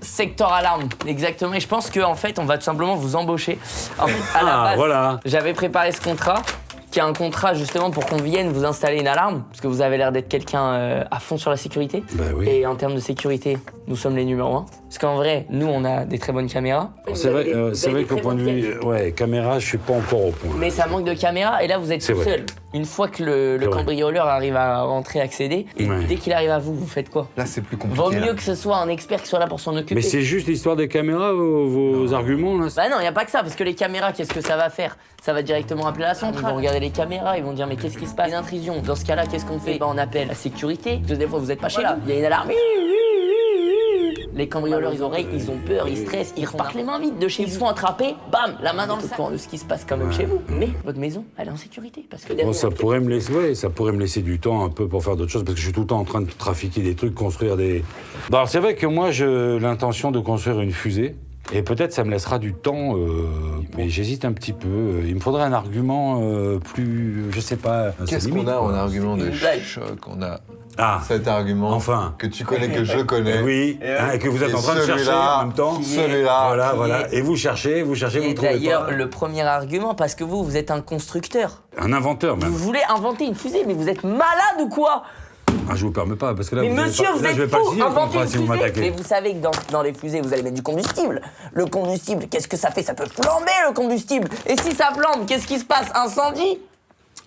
Secteur alarme, exactement. Et je pense qu'en fait, on va tout simplement vous embaucher. En fait, à la base, voilà. j'avais préparé ce contrat, qui est un contrat justement pour qu'on vienne vous installer une alarme, parce que vous avez l'air d'être quelqu'un à fond sur la sécurité. Bah oui. Et en termes de sécurité, nous sommes les numéros 1. Parce qu'en vrai, nous, on a des très bonnes caméras. C'est vrai qu'au point de vue caméra, je suis pas encore au point. Mais ça manque de caméras, et là, vous êtes C'est tout vrai. seul. Une fois que le C'est vrai. cambrioleur arrive à rentrer, accéder, et Ouais. dès qu'il arrive à vous, vous faites quoi? Là, c'est plus compliqué. Vaut là. mieux que ce soit un expert qui soit là pour s'en occuper. Mais c'est juste l'histoire des caméras, vos arguments, là? Bah non, y a pas que ça, parce que les caméras, qu'est-ce que ça va faire? Ça va directement appeler la centrale. Ils vont regarder les caméras, ils vont dire mais qu'est-ce qui se passe? Une intrusion. Dans ce cas-là, qu'est-ce qu'on fait? Bah on appelle la sécurité. Parce que des fois vous êtes pas chez là. Il y a une alarme. Les cambrioleurs, ils ont peur, ils stressent, ils repartent les mains vides de chez vous. Ils se font attraper, bam, la main dans le sac. Au courant de ce qui se passe quand même chez vous. Mais votre maison, elle est en sécurité. Parce que Bon, derrière, ça pourrait me laisser du temps un peu pour faire d'autres choses, parce que je suis tout le temps en train de trafiquer des trucs, construire des... Bon, alors c'est vrai que moi, j'ai l'intention de construire une fusée, et peut-être ça me laissera du temps, mais j'hésite un petit peu. Il me faudrait un argument plus, je sais pas... Qu'est-ce limite, qu'on a quoi. en argument de une blague. choc? On a Ah, cet argument enfin. que tu connais, que je connais. oui, hein, et que vous êtes Et en train de chercher en même temps. Celui-là. Voilà. Et vous cherchez, vous Et trouvez d'ailleurs, pas. le premier argument, parce que vous êtes un constructeur. Un inventeur, même. Vous voulez inventer une fusée, mais vous êtes malade ou quoi? Ah, je vous permets pas, parce que là, Mais vous monsieur, allez pas, vous là, je vais êtes pas le fou! signer, le Inventer contrat, une si vous fusée! m'attaquez. Mais vous savez que dans les fusées, vous allez mettre du combustible. Le combustible, qu'est-ce que ça fait? Ça peut flamber, le combustible! Et si ça flambe, qu'est-ce qui se passe? Incendie!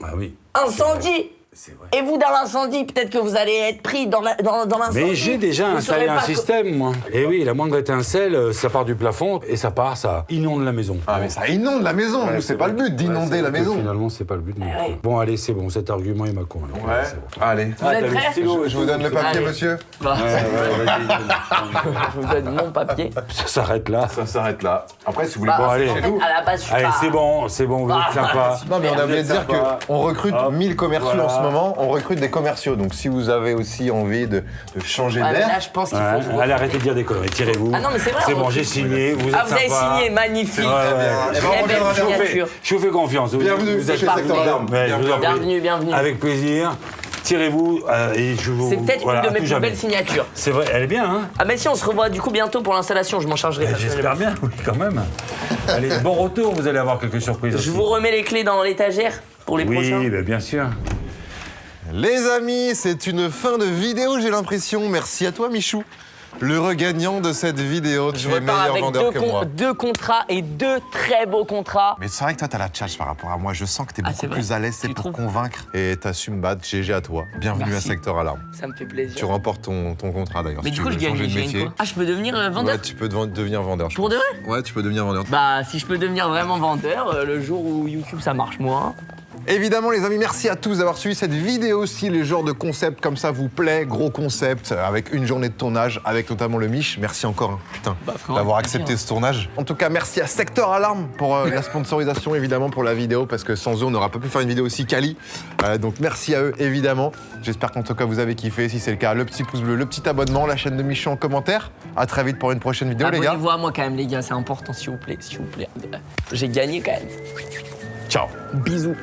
Ah oui. Incendie! C'est vrai. Et vous, dans l'incendie, peut-être que vous allez être pris dans l'incendie. Mais j'ai déjà Vous installé saurez un pas système, moi. Et oui, la moindre étincelle, ça part du plafond et ça inonde la maison. Ah, mais ça inonde la maison. Nous, c'est pas le but d'inonder la maison. Finalement, c'est pas le but. Bon, allez, c'est bon, cet argument, il m'a convaincu. Ouais. C'est bon. Allez. Vous êtes prêts? Je vous donne le papier, Allez. monsieur. Bah, Vas-y. je vous donne mon papier. Ça s'arrête là. Ça s'arrête là. Après, si vous voulez Bah, Bon, pas... allez. en fait, à la base, je suis Allez, pas... c'est bon, vous êtes sympa. Non, mais on a oublié de dire sympa. qu'on recrute Hop. 1000 commerciaux Voilà. en ce moment. On recrute des commerciaux. Donc, si vous avez aussi envie de changer Ouais, mais d'air... là, je pense qu'il faut... Ouais, que je allez, arrêtez de dire des conneries, tirez-vous. Ah non, mais c'est vrai, C'est on- bon, j'ai signé, vous êtes Ah, vous avez sympa. signé, magnifique. Ouais, ouais. Eh ben, on Très belle reviendra vers vous. signature. Je vous fais confiance. Bienvenue vous êtes chez parfait. Secteur Alarme. Ouais, je vous en prie. Bienvenue, bienvenue. Avec plaisir. Tirez-vous et je vous. C'est peut-être voilà, une de à mes tout plus jamais. belles signatures. C'est vrai, elle est bien, hein. Ah, mais si, on se revoit du coup bientôt pour l'installation, je m'en chargerai. J'espère bien, oui, quand même. Allez, bon retour, vous allez avoir quelques surprises. Je aussi. vous remets les clés dans l'étagère pour les prochains. Oui, bah, bien sûr. Les amis, c'est une fin de vidéo, j'ai l'impression. Merci à toi, Michou. Le regagnant de cette vidéo, tu Je es repars meilleur avec vendeur que moi. deux contrats et 2 très beaux contrats. Mais c'est vrai que toi, t'as la tchatch par rapport à moi. Je sens que t'es Ah, beaucoup c'est vrai. plus à l'aise, c'est Tu pour trouves convaincre. Et t'assumes battre, GG à toi. Bienvenue Merci. à Secteur Alarme. Ça me fait plaisir. Tu remportes ton contrat d'ailleurs. Mais si du tu coup, veux je gagne, changer de je gagne métier. quoi? Ah, je peux devenir vendeur? Ouais, tu peux devenir vendeur. je Pour pense. de vrai? Ouais, tu peux devenir vendeur. Bah, si je peux devenir vraiment vendeur, le jour où YouTube ça marche moins. Évidemment, les amis, merci à tous d'avoir suivi cette vidéo. Si les genres de concepts comme ça vous plaît, gros concept, avec une journée de tournage, avec notamment le Mich, merci encore, hein, putain, frérot, d'avoir avec accepté plaisir. ce tournage. En tout cas, merci à Secteur Alarme pour la sponsorisation, évidemment, pour la vidéo, parce que sans eux, on n'aura pas pu faire une vidéo aussi quali. Donc merci à eux, évidemment. J'espère qu'en tout cas, vous avez kiffé. Si c'est le cas, le petit pouce bleu, le petit abonnement, la chaîne de Michou en commentaire. À très vite pour une prochaine vidéo, les gars. Abonnez-vous à moi quand même, les gars, c'est important, s'il vous plaît, s'il vous plaît. J'ai gagné quand même. Ciao. Bisous.